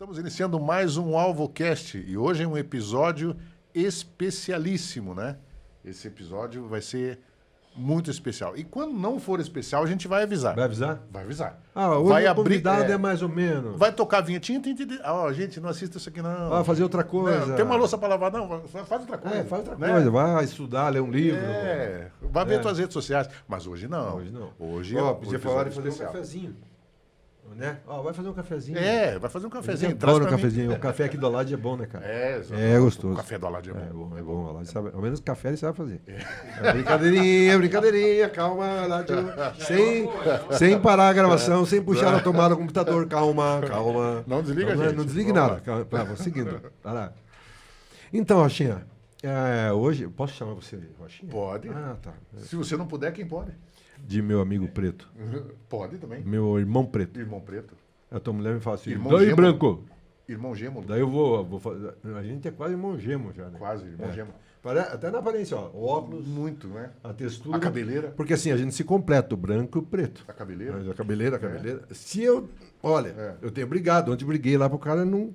Estamos iniciando mais um AlvoCast e hoje é um episódio especialíssimo, né? Esse episódio vai ser muito especial. E quando não for especial, a gente vai avisar. Vai avisar? Vai avisar. Ah, hoje vai o convidado é mais ou menos. Vai tocar a vinhetinha, gente, não assista isso aqui não. Vai fazer outra coisa. Não, tem uma louça para lavar, não, faz outra coisa. Faz outra né? coisa. Vai estudar, ler um livro. Vai ver suas redes sociais. Mas hoje não. Hoje não. Hoje podia falar de fazer especial. um cafezinho. Né? Vai fazer um cafezinho. Vai fazer um cafezinho. Adoro um cafezinho. O café aqui do Alad é bom, né, cara? É gostoso. O café do Alad é bom. É bom. Alad sabe, ao menos café ele sabe fazer. Brincadeirinha, calma, Alad. Sem parar a gravação, sem puxar a tomada do computador. Calma. Não desliga, gente. Não desligue nada. Vamos seguindo. Vai lá. Então, Rochinha, hoje... Posso chamar você de Rochinha? Pode. Ah, tá. Se você não puder, quem pode? De meu amigo preto. Pode também. Meu irmão preto. Irmão preto. A tua mulher me fala assim, Irmão daí gêmeo. branco. Irmão gêmeo. Daí eu vou fazer... A gente é quase irmão gêmeo já, né? Quase, irmão gêmeo. Até na aparência, ó. O óculos, Muito, né? a textura. A cabeleira. Porque assim, a gente se completa, o branco e o preto. A cabeleira. Mas a cabeleira. Se eu... Olha, eu tenho brigado. Ontem briguei lá pro cara não...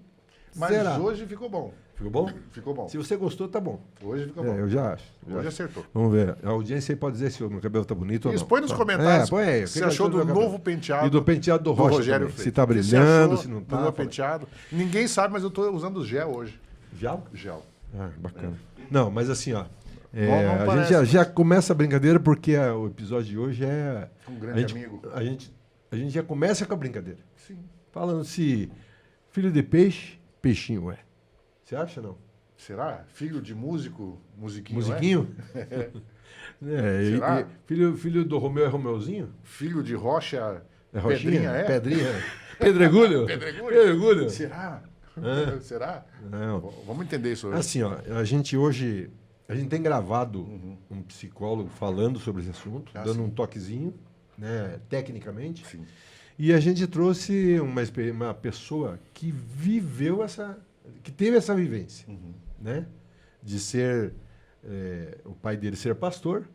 Mas Será? hoje ficou bom. Ficou bom? Ficou bom. Se você gostou, tá bom. Hoje ficou bom. Eu já acho. Hoje acertou. Vamos ver. A audiência aí pode dizer se o meu cabelo tá bonito ou não. Põe nos comentários põe aí. se achou do novo penteado. E do penteado do Rocha Rogério também. Freitas. Se tá O que você brilhando, achou se não do tá. meu penteado. Ninguém sabe, mas eu tô usando gel hoje. Gel? Gel. Bacana. Não, mas assim, ó. Não a parece, gente já começa a brincadeira porque o episódio de hoje é... Um grande amigo. A gente já começa com a brincadeira. Sim. Falando se filho de peixe, peixinho é. Você acha, não? Será? Filho de músico, musiquinho, Musiquinho? Será? Filho do Romeu é Romeuzinho? Filho de rocha, Rochinha? pedrinha, Pedrinha. Pedregulho? Pedregulho? Será? Será? Não. Vamos entender isso hoje. Assim, ó, a gente tem gravado um psicólogo falando sobre esse assunto, dando sim. um toquezinho, né, tecnicamente. Sim. E a gente trouxe uma pessoa que que teve essa vivência, né? De ser, o pai dele ser pastor,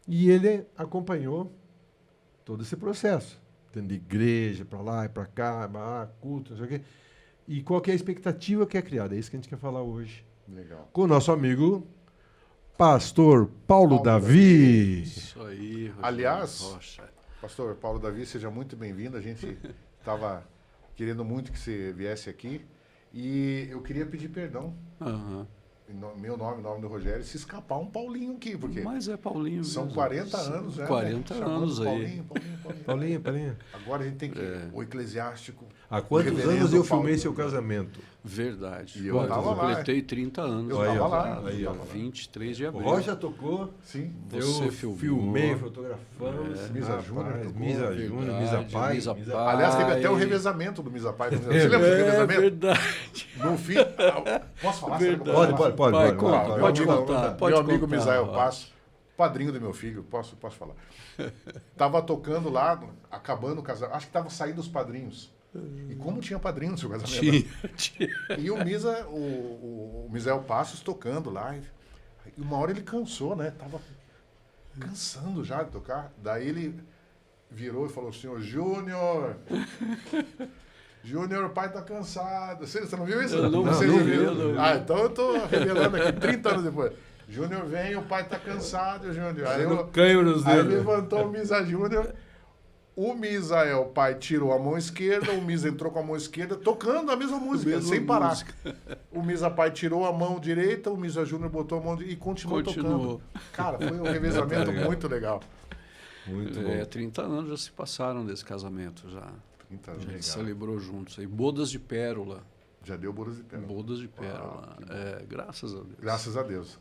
e ele acompanhou todo esse processo, tendo igreja para lá e para cá, culto, não sei o quê. E qual que é a expectativa que é criada? É isso que a gente quer falar hoje. Legal. Com o nosso amigo, pastor Paulo Davi. Isso aí, Rogério Aliás, Rocha. pastor Paulo Davi, seja muito bem-vindo. A gente estava querendo muito que você viesse aqui. E eu queria pedir perdão, meu nome, o nome do Rogério, se escapar um Paulinho aqui, porque Mas é Paulinho. são mesmo. 40 anos, né? 40 anos aí. Paulinho. Paulinho. Agora a gente tem que... O eclesiástico... Há quantos reverendo anos eu Paulo. filmei seu casamento? Verdade. E eu tava lá. completei 30 anos. Eu tava lá. Aí, ó. 23 de O abril. Rocha tocou, Sim. Você eu filmou. filmei, fotografamos. Misa Júnior tocou. Misa Júnior, Misa Pai. Misa Pai. Aliás, teve até o revezamento do Misa Pai. Você lembra do revezamento? Verdade. No fim... Posso falar? Verdade. Pode. Vai, conta. Pode contar. Meu amigo contar, Misael vai. Passo, padrinho do meu filho, posso falar. Tava tocando lá, acabando o casamento. Acho que estavam saindo os padrinhos. E como tinha padrinho no seu casamento? Tinha. E o Misa, o Misael Passos tocando lá. E uma hora ele cansou, né? Tava cansando já de tocar. Daí ele virou e falou: Senhor Júnior, o pai tá cansado. Você não viu isso? Eu não Você vi, já viu? eu não vi. Então eu tô revelando aqui, 30 anos depois. Júnior vem, o pai tá cansado, Júnior. Aí levantou o Misa Júnior. O Misael, pai, tirou a mão esquerda, o Misa entrou com a mão esquerda, tocando a mesma música, sem parar. O Misa pai tirou a mão direita, o Misa Júnior botou a mão e continuou tocando. Cara, foi um revezamento muito legal. Muito bom. 30 anos já se passaram desse casamento já. 30 A anos. gente celebrou juntos aí. Bodas de pérola. Já deu bodas de pérola. Bodas de pérola. Graças a Deus. Graças a Deus.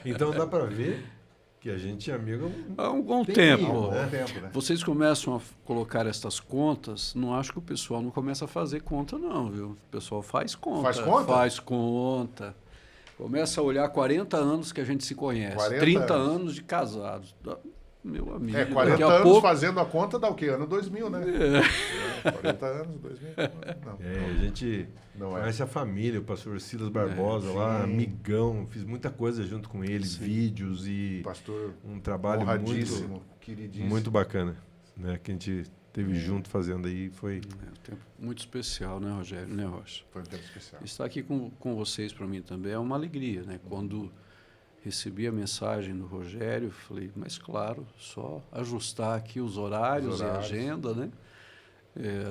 Então dá para ver que a gente é amigo Há um bom Tem tempo. tempo, Bom tempo, né? Vocês começam a colocar estas contas, não acho que o pessoal não começa a fazer conta, não, viu? O pessoal faz conta. Faz conta? Faz conta. Começa a olhar 40 anos que a gente se conhece. 40 30 anos. anos de casados. Meu amigo. 40 daqui a anos pouco... fazendo a conta dá o quê? Ano 2000, né? 40 anos, 2000. Não. a gente Não é. conhece a família, o pastor Silas Barbosa lá, sim. amigão, fiz muita coisa junto com ele, Sim. vídeos e Pastor um trabalho honradíssimo, muito, queridíssimo. muito bacana, né? Que a gente esteve junto fazendo aí, foi... Um tempo muito especial, né, Rogério? Né, Rocha? Foi um tempo especial. Estar aqui com vocês, para mim, também é uma alegria, né? Quando recebi a mensagem do Rogério, falei, mas claro, só ajustar aqui os horários e a agenda, né?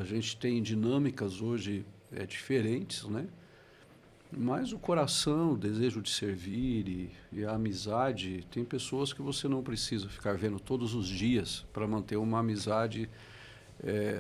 A gente tem dinâmicas hoje diferentes, né? Mas o coração, o desejo de servir e a amizade, tem pessoas que você não precisa ficar vendo todos os dias para manter uma amizade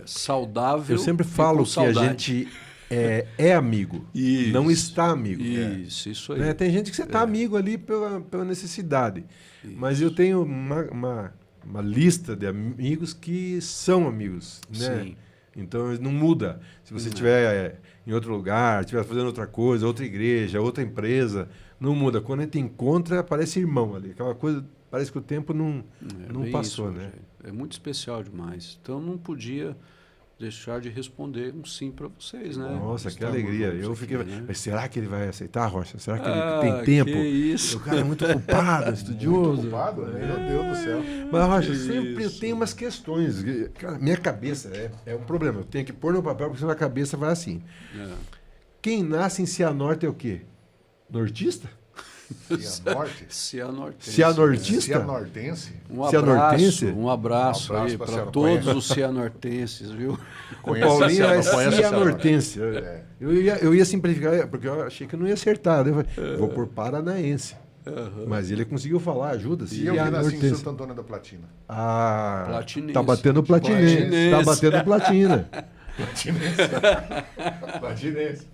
saudável. Eu sempre falo que a gente é amigo, não está amigo. Isso aí. Né? Tem gente que você está amigo ali pela necessidade. Isso. Mas eu tenho uma lista de amigos que são amigos. Né? Sim. Então não muda. Se você estiver em outro lugar, estiver fazendo outra coisa, outra igreja, outra empresa, não muda. Quando a gente encontra, parece irmão ali. Aquela coisa, parece que o tempo não passou, isso, né? É muito especial demais. Então não podia deixar de responder um sim para vocês, né? Nossa, que alegria. Eu fiquei, né? Mas será que ele vai aceitar, Rocha? Será que ele tem tempo? Que isso? O cara é muito ocupado, estudioso. Muito ocupado? Meu Deus do céu. Mas, Rocha, sempre eu tenho umas questões. Cara, minha cabeça é um problema. Eu tenho que pôr no papel, porque senão a cabeça vai assim. Quem nasce em Cianorte é o quê? Nortista? Cianortense. Cianortense? Um abraço aí para todos os cianortenses, viu? O Paulinho é cianortense. Eu ia simplificar, porque eu achei que eu não ia acertar. Vou por paranaense. Mas ele conseguiu falar, ajuda-se. E eu que nasci em Santo Antônio da Platina. Platinense. Tá batendo platinense. Tá batendo platina. Platinense.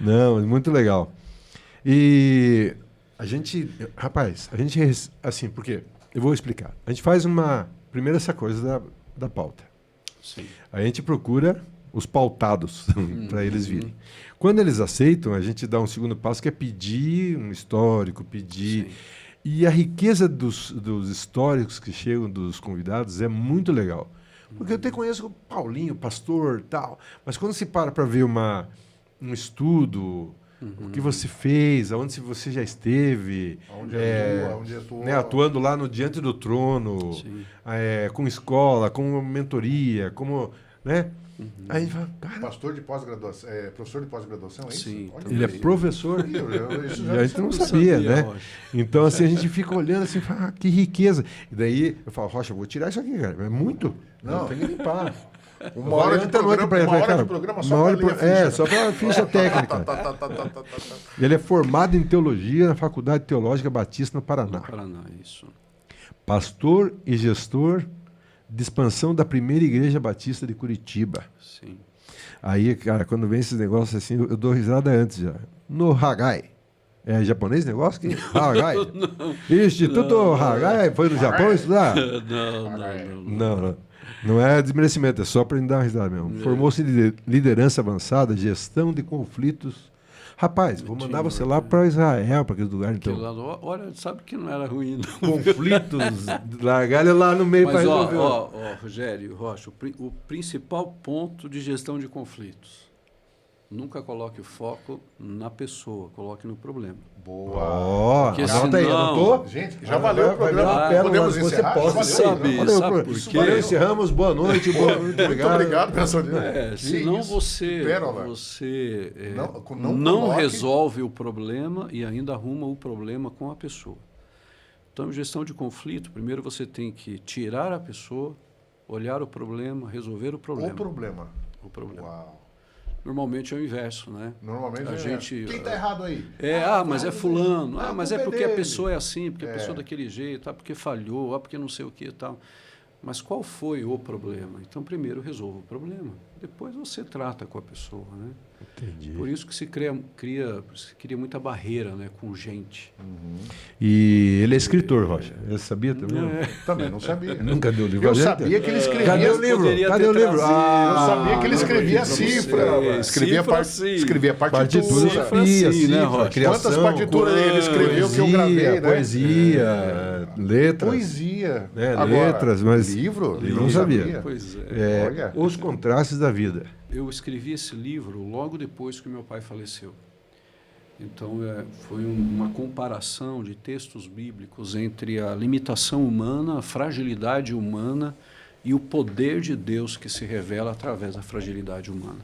Não, muito legal. E a gente, assim, porque eu vou explicar. A gente faz primeiro essa coisa da pauta. Sim. A gente procura os pautados para eles virem. Quando eles aceitam, a gente dá um segundo passo, que é pedir um histórico, pedir. Sim. E a riqueza dos históricos que chegam dos convidados é muito legal. Porque eu até conheço o Paulinho, pastor, tal, mas quando se para ver um estudo, o que você fez, aonde você já esteve, onde atua, né, atuando lá no Diante do Trono, com escola, com mentoria, como, né? Aí a gente fala, cara, professor de pós-graduação, é isso? Sim, ele é professor. A gente não sabia, né? Então, assim, a gente fica olhando assim, fala, que riqueza. E daí eu falo, Rocha, eu vou tirar isso aqui, cara. É muito. Não, tem que limpar. Uma hora de programa só para ler a ficha. Só para a ficha técnica. Ele é formado em teologia na Faculdade Teológica Batista no Paraná. Isso. Pastor e gestor de expansão da primeira igreja batista de Curitiba. Sim. Aí, cara, quando vem esses negócios assim, eu dou risada antes já. No Hagai. É japonês negócio? Hagai. Instituto Hagai foi no Japão estudar? Não. Não é desmerecimento, é só para ele dar uma risada mesmo. Formou-se em liderança avançada, gestão de conflitos. Rapaz, vou mandar você lá para Israel, para aquele lugar, então. Olha, sabe que não era ruim, não. Conflitos, largar ele lá no meio para resolver. Rogério Rocha, o principal ponto de gestão de conflitos. Nunca coloque o foco na pessoa, coloque no problema. Boa. Porque anota aí, anotou? Gente, já valeu o programa. Podemos encerrar? Sabe por quê? Valeu, encerramos. Boa noite. Muito obrigado, pessoal. Senão você não resolve o problema e ainda arruma o problema com a pessoa. Então, gestão de conflito, primeiro você tem que tirar a pessoa, olhar o problema, resolver o problema. O problema. Uau. Normalmente é o inverso, né? Normalmente a gente, quem está errado aí? Mas é fulano. Mas é porque a pessoa é assim, porque a pessoa é daquele jeito, porque falhou, porque não sei o que e tal. Mas qual foi o problema? Então, primeiro resolva o problema. Depois você trata com a pessoa, né? Entendi. Por isso que se cria muita barreira, né, com gente. E ele é escritor, Rocha. Eu sabia também? Também não sabia. Nunca deu livro. Eu sabia que ele escrevia. Cadê o livro? Eu sabia que ele escrevia a cifra. Escrevia partitura. Cifra, criação. Quantas partituras ele escreveu que eu gravei, né? Poesia, letras. Poesia. Letras, mas livro não sabia. Pois é. Os contrastes da vida. Eu escrevi esse livro logo depois que meu pai faleceu. Então, foi uma comparação de textos bíblicos entre a limitação humana, a fragilidade humana e o poder de Deus que se revela através da fragilidade humana.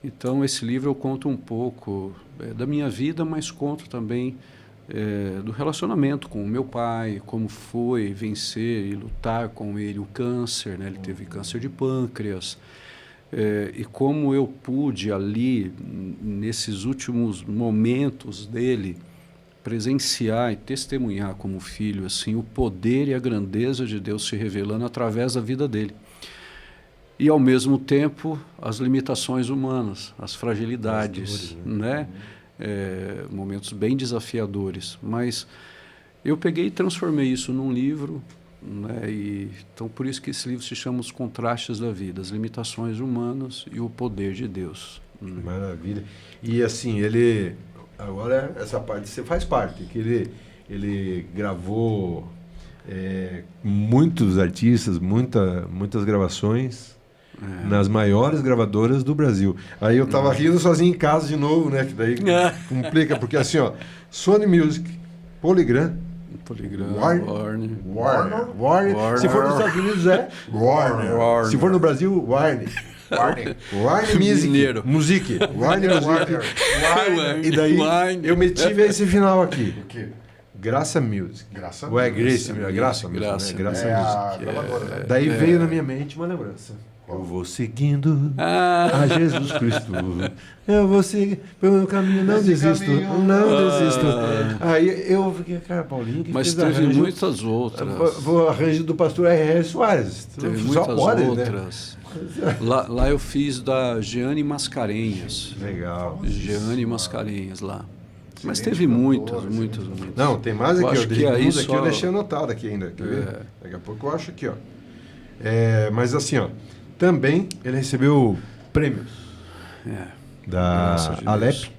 Então, esse livro eu conto um pouco da minha vida, mas conto também do relacionamento com o meu pai, como foi vencer e lutar com ele o câncer, né? Ele teve câncer de pâncreas, e como eu pude ali, nesses últimos momentos dele, presenciar e testemunhar como filho assim o poder e a grandeza de Deus se revelando através da vida dele. E, ao mesmo tempo, as limitações humanas, as fragilidades, né? Momentos bem desafiadores. Mas eu peguei e transformei isso num livro, né? Então, por isso que esse livro se chama Os Contrastes da Vida, as limitações humanas e o poder de Deus. Maravilha. E, assim, ele... Agora, essa parte você faz parte, que ele gravou muitos artistas, muitas gravações nas maiores gravadoras do Brasil. Aí eu tava rindo sozinho em casa de novo, né? Que daí complica, porque assim, ó, Sony Music, Polygram, Warner. Se for nos Estados Unidos Warner. Se for no Brasil, Warner Music. Warner Music. E daí eu meti esse final aqui. O quê? Graça Music. Graça Music. Daí veio na minha mente uma lembrança. Eu vou seguindo a Jesus Cristo. Eu vou seguir pelo caminho, não desisto. Aí eu fiquei, cara, Paulinho, que mas teve muitas outras. O arranjo do pastor R.R. Soares. Teve muitas outras. Né? Lá eu fiz da Jeane Mascarenhas. Legal. Jeane Mascarenhas lá. Mas teve muitas. Não, tem mais aqui. Aqui eu deixei anotado aqui ainda. Quer ver? Daqui a pouco eu acho aqui, ó. Mas assim, ó. Também ele recebeu prêmios da Alep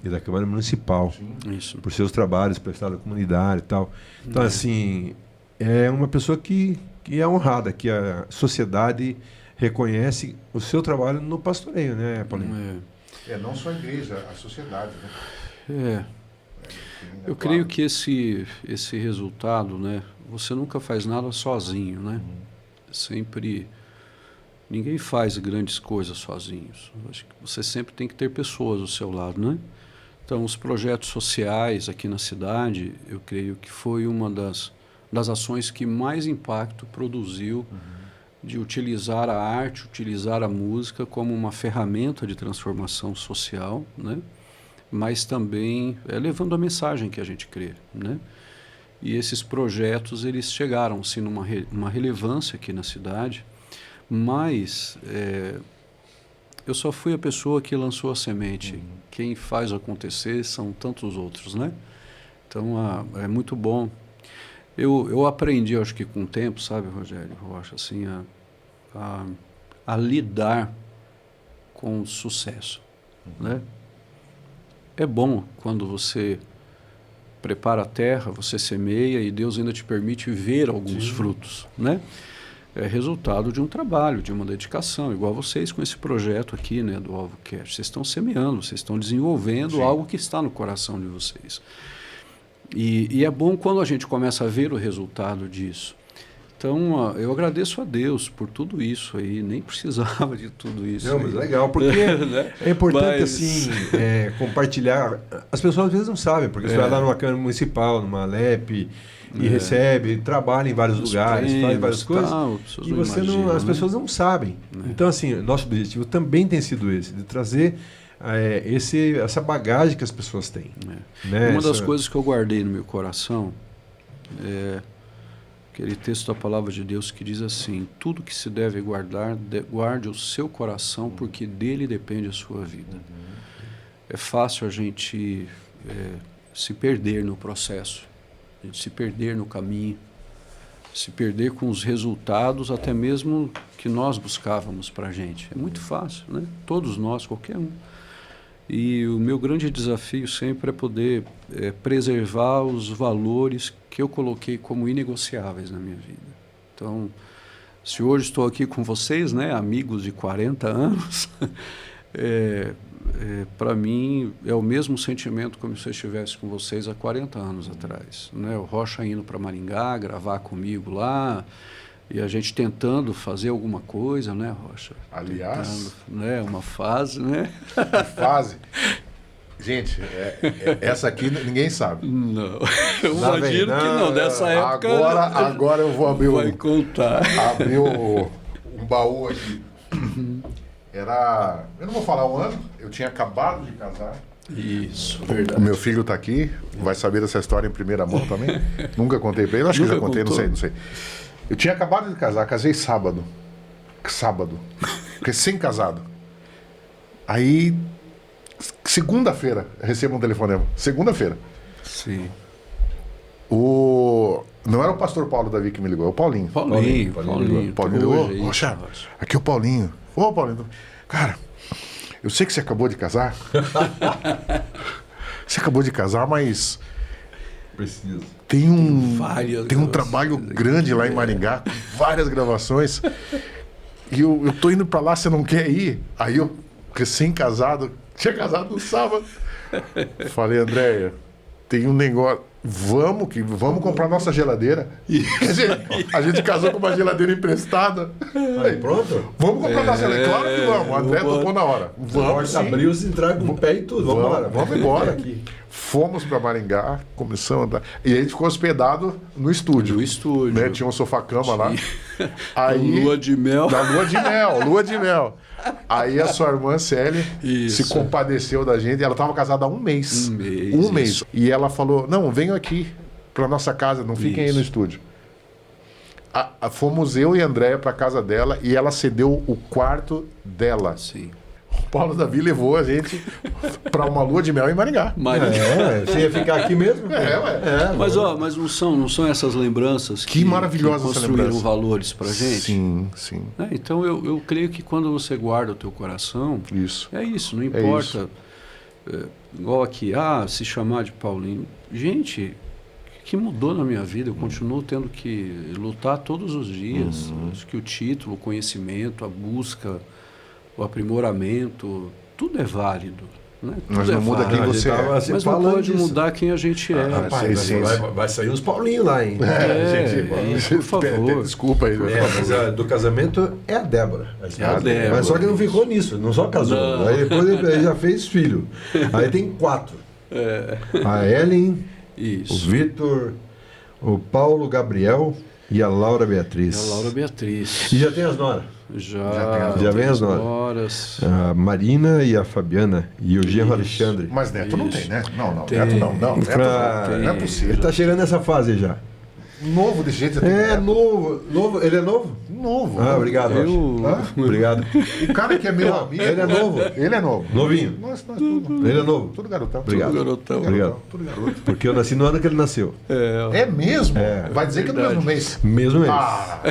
e da Câmara Municipal. Isso. Por seus trabalhos prestados à comunidade e tal. Então, assim, é uma pessoa que é honrada, que a sociedade reconhece o seu trabalho no pastoreio, né, Paulinho? Não só a igreja, a sociedade, né? Eu creio que esse resultado, né, você nunca faz nada sozinho, né? Sempre... Ninguém faz grandes coisas sozinhos. Acho que você sempre tem que ter pessoas ao seu lado, né? Então, os projetos sociais aqui na cidade, eu creio que foi uma das ações que mais impacto produziu de utilizar a arte, utilizar a música como uma ferramenta de transformação social, né? Mas também levando a mensagem que a gente crê, né? E esses projetos, eles chegaram, sim, numa relevância aqui na cidade, mas eu só fui a pessoa que lançou a semente. Quem faz acontecer são tantos outros, né? Então, é muito bom. Eu aprendi, acho que com o tempo, sabe, Rogério Rocha, assim, a lidar com o sucesso, né? É bom quando você prepara a terra, você semeia e Deus ainda te permite ver alguns frutos, né? É resultado de um trabalho, de uma dedicação, igual vocês com esse projeto aqui, né, do AlvoCast. Vocês estão semeando, vocês estão desenvolvendo algo que está no coração de vocês. E é bom quando a gente começa a ver o resultado disso. Então, eu agradeço a Deus por tudo isso aí, nem precisava de tudo isso. Não, mas legal, porque né? É importante assim, compartilhar. As pessoas às vezes não sabem, porque você vai lá numa Câmara Municipal, numa Alep, e recebe, trabalha em vários lugares, faz várias coisas, e você as pessoas não sabem. Então, assim, nosso objetivo também tem sido esse, de trazer essa bagagem que as pessoas têm. Né? Uma das coisas que eu guardei no meu coração é aquele texto da Palavra de Deus que diz assim: tudo que se deve guardar, guarde o seu coração, porque dele depende a sua vida. É fácil a gente se perder no processo, a gente se perder no caminho, se perder com os resultados até mesmo que nós buscávamos para a gente. É muito fácil, né? Todos nós, qualquer um. E o meu grande desafio sempre é poder preservar os valores que eu coloquei como inegociáveis na minha vida. Então, se hoje estou aqui com vocês, né, amigos de 40 anos, para mim é o mesmo sentimento como se eu estivesse com vocês há 40 anos atrás, né? O Rocha indo para Maringá, gravar comigo lá, E a gente tentando fazer alguma coisa, né, Rocha? Aliás... Tentando, né, uma fase, né? Fase... Gente, essa aqui ninguém sabe. Não, eu imagino que não, dessa época... Agora eu vou abrir vai contar. Abrir um baú aqui. Era... Eu não vou falar o ano, eu tinha acabado de casar. Isso, verdade. O meu filho está aqui, vai saber dessa história em primeira mão também. Nunca contei para ele, acho que já contei, não sei. Eu tinha acabado de casar, casei sábado. Recém-casado. Aí, segunda-feira, recebo um telefonema. Segunda-feira. Sim. Não era o pastor Paulo Davi que me ligou, é o Paulinho. Paulinho ligou. Poxa, aqui é o Paulinho. Ô, Paulinho, cara, eu sei que você acabou de casar. Você acabou de casar, mas... Preciso. Tem um trabalho grande lá em Maringá, com várias gravações. E eu tô indo pra lá, você não quer ir? Aí eu, recém-casado, tinha casado no sábado. Falei, Andréia, tem um negócio. Vamos comprar nossa geladeira. Quer dizer, a gente casou com uma geladeira emprestada. Aí, pronto? Vamos comprar nossa geladeira. Claro que vamos. O André topou na hora. Vamos, abriu, se entrega com o pé e tudo. Vamos embora. Aqui. Fomos para Maringá, começamos a andar. E a gente ficou hospedado no estúdio. No estúdio. Né? Tinha um sofá-cama lá. Aí, lua de mel. Lua de mel. Aí a sua irmã Célia se compadeceu da gente. Ela estava casada há um mês. Um mês. E ela falou, não, venham aqui para nossa casa, não fiquem aí no estúdio. Fomos eu e a Andréia para casa dela e ela cedeu o quarto dela. Sim. O Paulo Davi levou a gente para uma lua de mel em Maringá. Você ia ficar aqui mesmo? Mas não são essas lembranças que maravilhosas que construíram valores para a gente? Sim. Então eu creio que quando você guarda o teu coração, é isso, não importa. Igual aqui, se chamar de Paulinho. Gente, que mudou na minha vida, eu continuo tendo que lutar todos os dias. Acho que o título, o conhecimento, a busca, o aprimoramento, tudo é válido. Né? Mas não muda quem você é. Mas não pode mudar quem a gente é. Vai sair uns Paulinhos lá, hein? Por favor. Desculpa aí. Mas do casamento é a Débora. A Débora. Mas só que não ficou nisso, não só casou. Não. Aí depois ele já fez filho. Aí tem 4. A Ellen, o Vitor, o Paulo Gabriel e a Laura Beatriz. E já tem as noras. Já vem as noras. A Marina e a Fabiana e o Jean Alexandre. Mas Neto não tem, né? Não. Neto não. Neto não é possível. Ele tá chegando nessa fase já. Novo desse jeito. Novo. Ele é novo? Novo. Obrigado. Obrigado. O cara que é meu amigo. Ele é novo? Ele é novo. Novinho? Nós tudo. Ele é novo? Tudo garotão. Obrigado. Obrigado. Tudo garoto. Porque eu nasci no ano que ele nasceu. É mesmo? Vai dizer que é no mesmo mês. Mesmo mês.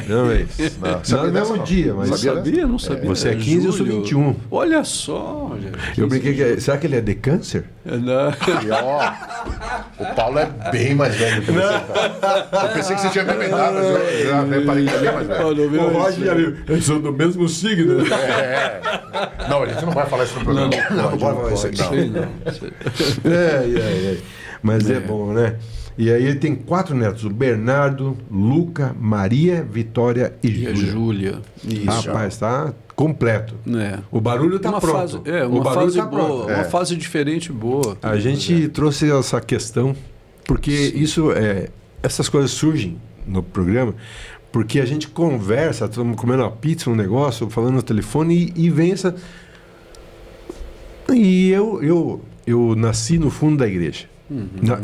Mesmo mês. Não no mesmo dia, mas... Não sabia. Você é 15 e eu sou 21. Olha só, gente. Eu brinquei que... Será que ele é de câncer? Não. E o Paulo é bem mais velho que você. Eu pensei que você tinha me emendado, mas eu já reparei que ele é bem mais velho. O Roger já viu. Eles são do mesmo signo. Não, a gente não vai falar isso no programa. Não pode falar isso aqui. Mas é bom, né? E aí ele tem 4 netos, o Bernardo, Luca, Maria, Vitória e Júlia. Isso. Rapaz, tá completo. O barulho tá pronto. Uma fase boa, uma fase diferente boa. A gente trouxe essa questão, porque essas coisas surgem no programa, porque a gente conversa, estamos comendo uma pizza, um negócio, falando no telefone e vem essa... E eu nasci no fundo da igreja.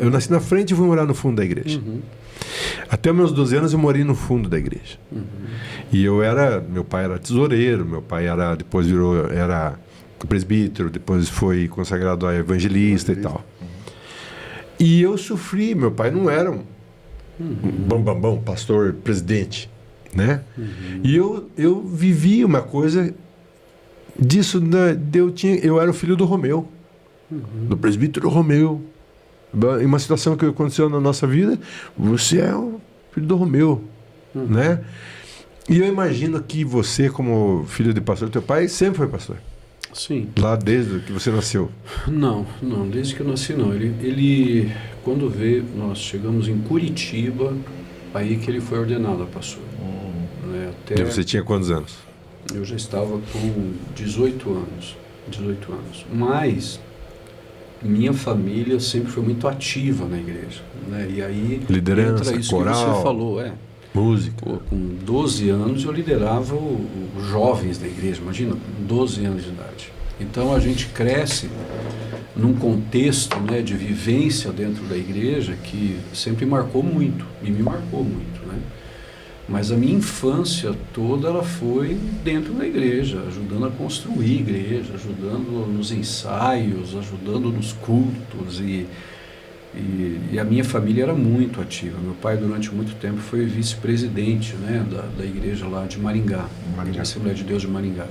Eu nasci na frente e fui morar no fundo da igreja. Até meus 12 anos eu morei no fundo da igreja. E meu pai era tesoureiro, meu pai depois era presbítero, depois foi consagrado a evangelista e tal. E eu sofri, meu pai não era um bambambão, pastor, presidente, né? E eu vivi uma coisa disso, eu era o filho do Romeu, do presbítero Romeu. Em uma situação que aconteceu na nossa vida, você é o filho do Romeu, né? E eu imagino que você, como filho de pastor, teu pai sempre foi pastor. Sim. Lá desde que você nasceu? Não, desde que eu nasci não. Ele quando veio, nós chegamos em Curitiba, aí que ele foi ordenado a pastor. até... E você tinha quantos anos? Eu já estava com 18 anos. 18 anos. Mas minha família sempre foi muito ativa na igreja, né? E aí liderança, entra isso coral, que você falou, música. Pô, com 12 anos eu liderava os jovens da igreja, imagina, com 12 anos de idade. Então a gente cresce num contexto, né, de vivência dentro da igreja que sempre marcou muito, e me marcou muito, né? Mas a minha infância toda ela foi dentro da igreja, ajudando a construir a igreja, ajudando nos ensaios, ajudando nos cultos e a minha família era muito ativa. Meu pai durante muito tempo foi vice-presidente, né, da igreja lá de Maringá, da Assembleia de Deus de Maringá.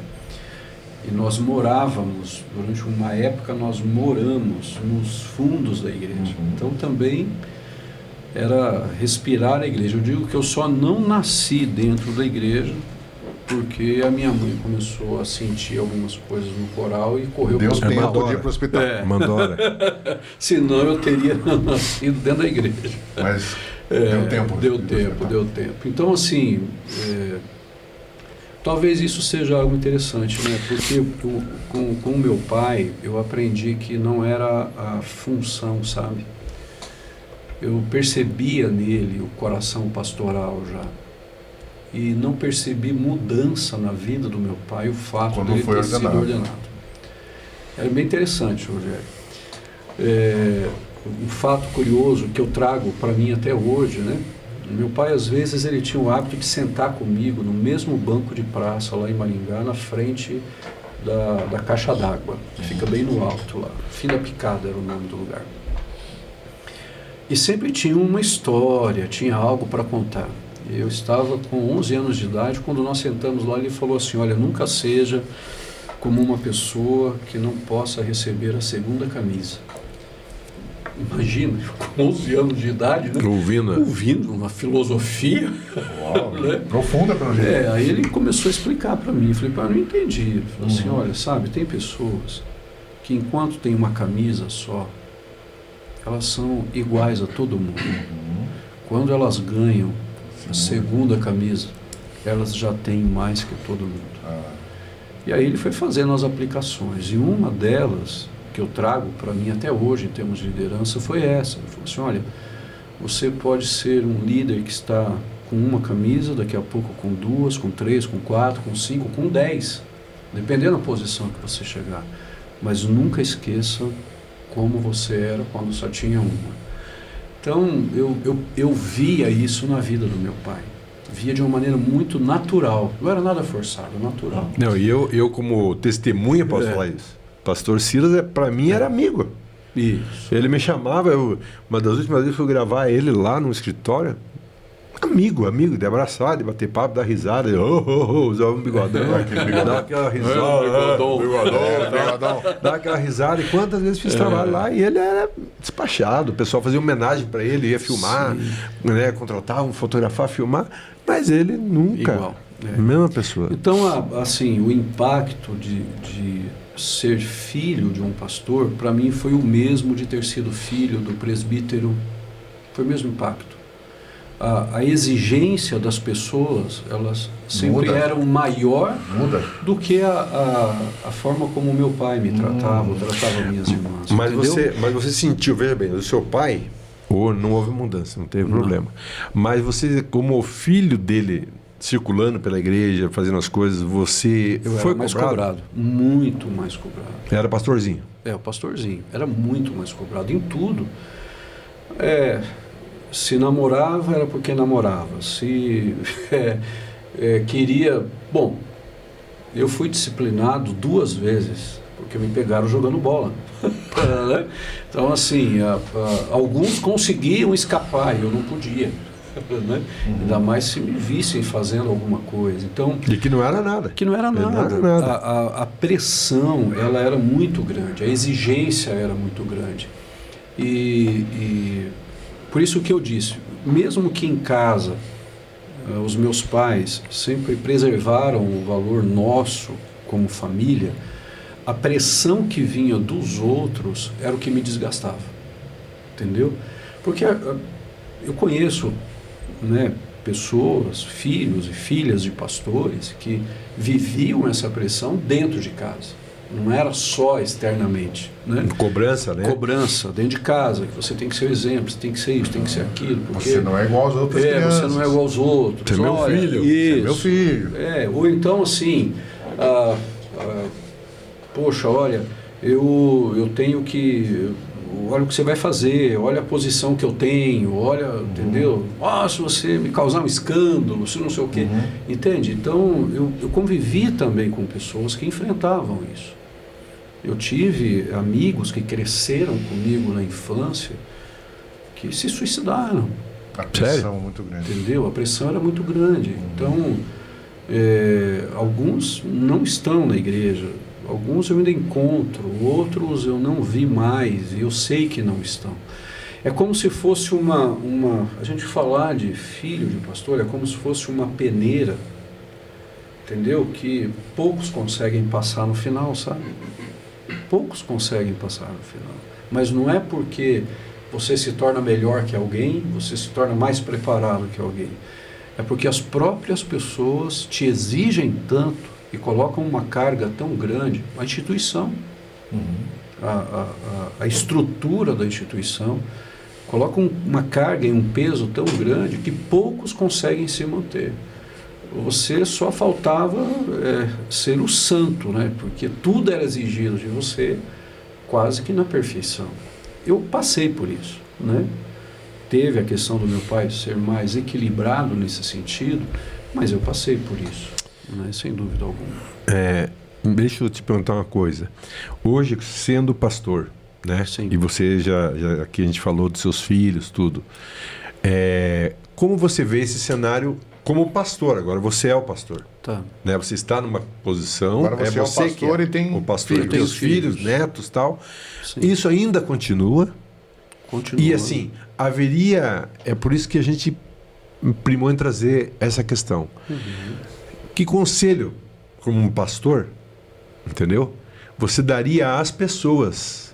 E nós morávamos, durante uma época nós moramos nos fundos da igreja. Então também era respirar a igreja. Eu digo que eu só não nasci dentro da igreja porque a minha mãe começou a sentir algumas coisas no coral e correu para o hospital. Deus mandou ir para o hospital. Mandora. Senão eu teria nascido dentro da igreja. Mas deu tempo. Deu tempo. Então, assim, talvez isso seja algo interessante, né? Porque com o meu pai, eu aprendi que não era a função, sabe? Eu percebia nele o coração pastoral já. E não percebi mudança na vida do meu pai, o fato de ele ter sido ordenado. Era bem interessante, Rogério. Um fato curioso que eu trago para mim até hoje, né? Meu pai, às vezes, ele tinha o hábito de sentar comigo no mesmo banco de praça lá em Maringá, na frente da caixa d'água, que fica bem no alto lá. Fim da Picada era o nome do lugar. E sempre tinha uma história, tinha algo para contar. Eu estava com 11 anos de idade, quando nós sentamos lá, ele falou assim, olha, nunca seja como uma pessoa que não possa receber a segunda camisa. Imagina, com 11 anos de idade, né? Ouvindo uma filosofia. Uau, né? Profunda pelo jeito. Aí ele começou a explicar para mim. Eu falei, pai, eu não entendi. Ele falou assim, olha, sabe, tem pessoas que enquanto tem uma camisa só, elas são iguais a todo mundo. Quando elas ganham a segunda camisa, elas já têm mais que todo mundo. E aí ele foi fazendo as aplicações. E uma delas, que eu trago para mim até hoje, em termos de liderança, foi essa. Ele falou assim, olha, você pode ser um líder que está com uma camisa, daqui a pouco com 2, com 3, com 4, com 5, com 10, dependendo da posição que você chegar. Mas nunca esqueça como você era quando só tinha uma. Então, eu via isso na vida do meu pai. Via de uma maneira muito natural. Não era nada forçado, natural. Não, e eu como testemunha posso falar isso. Pastor Silas, para mim, era amigo. Isso. Ele me chamava, uma das últimas vezes que eu gravar ele lá no escritório. Amigo, de abraçar, de bater papo, dar risada, usar um bigodão, dar aquela risada, bigodão, dar aquela risada. E quantas vezes fiz trabalho lá e ele era despachado, o pessoal fazia homenagem para ele, ia filmar, né, contratava, fotografar, filmar, mas ele nunca, igual, mesma pessoa. Então, assim, o impacto de ser filho de um pastor, para mim foi o mesmo de ter sido filho do presbítero, foi o mesmo impacto. A exigência das pessoas, elas sempre eram maior do que a forma como meu pai me tratava, tratava minhas irmãs. Mas você sentiu, veja bem, o seu pai, não houve mudança, não teve problema. Mas você, como filho dele, circulando pela igreja, fazendo as coisas, você foi mais cobrado? Muito mais cobrado. Era pastorzinho? O pastorzinho. Era muito mais cobrado em tudo. Se namorava, era porque namorava. Se queria... Bom, eu fui disciplinado 2 vezes, porque me pegaram jogando bola. Então, assim, alguns conseguiam escapar e eu não podia. Né? Ainda mais se me vissem fazendo alguma coisa. Então, e que não era nada. Que não era nada. A pressão, ela era muito grande, a exigência era muito grande. E por isso que eu disse, mesmo que em casa os meus pais sempre preservaram o valor nosso como família, a pressão que vinha dos outros era o que me desgastava. Entendeu? Porque eu conheço, né, pessoas, filhos e filhas de pastores que viviam essa pressão dentro de casa. Não era só externamente, né? Cobrança, né? Cobrança dentro de casa, que você tem que ser o exemplo, você tem que ser isso, tem que ser aquilo. Porque você não é igual aos outros crianças. Você não é igual aos outros. Você é meu filho. Isso. Você é meu filho. Ou então assim, poxa, olha, eu tenho que... Olha o que você vai fazer, olha a posição que eu tenho, olha, entendeu? Se você me causar um escândalo, se não sei o quê. Entende? Então, eu convivi também com pessoas que enfrentavam isso. Eu tive amigos que cresceram comigo na infância que se suicidaram. A pressão muito grande. Entendeu? A pressão era muito grande. Então, alguns não estão na igreja. Alguns eu ainda encontro, outros eu não vi mais, e eu sei que não estão. É como se fosse a gente falar de filho de pastor, é como se fosse uma peneira, entendeu? Que poucos conseguem passar no final, sabe? Poucos conseguem passar no final. Mas não é porque você se torna melhor que alguém, você se torna mais preparado que alguém. É porque as próprias pessoas te exigem tanto e colocam uma carga tão grande, a instituição, a estrutura da instituição, colocam uma carga e um peso tão grande que poucos conseguem se manter. Você só faltava ser o santo, né? Porque tudo era exigido de você, quase que na perfeição. Eu passei por isso, né? Teve a questão do meu pai ser mais equilibrado nesse sentido, mas eu passei por isso. Né, sem dúvida alguma. Deixa eu te perguntar uma coisa. Hoje, sendo pastor, né? Sim. E você já aqui a gente falou dos seus filhos, tudo. Como você vê esse cenário como pastor? Agora você é o pastor. Tá. Né? Você está numa posição. Agora você é o pastor e tem o pastor e tem os filhos, netos, tal. Sim. Isso ainda continua. E assim, haveria. É por isso que a gente primou em trazer essa questão. Que conselho, como um pastor, entendeu? Você daria às pessoas,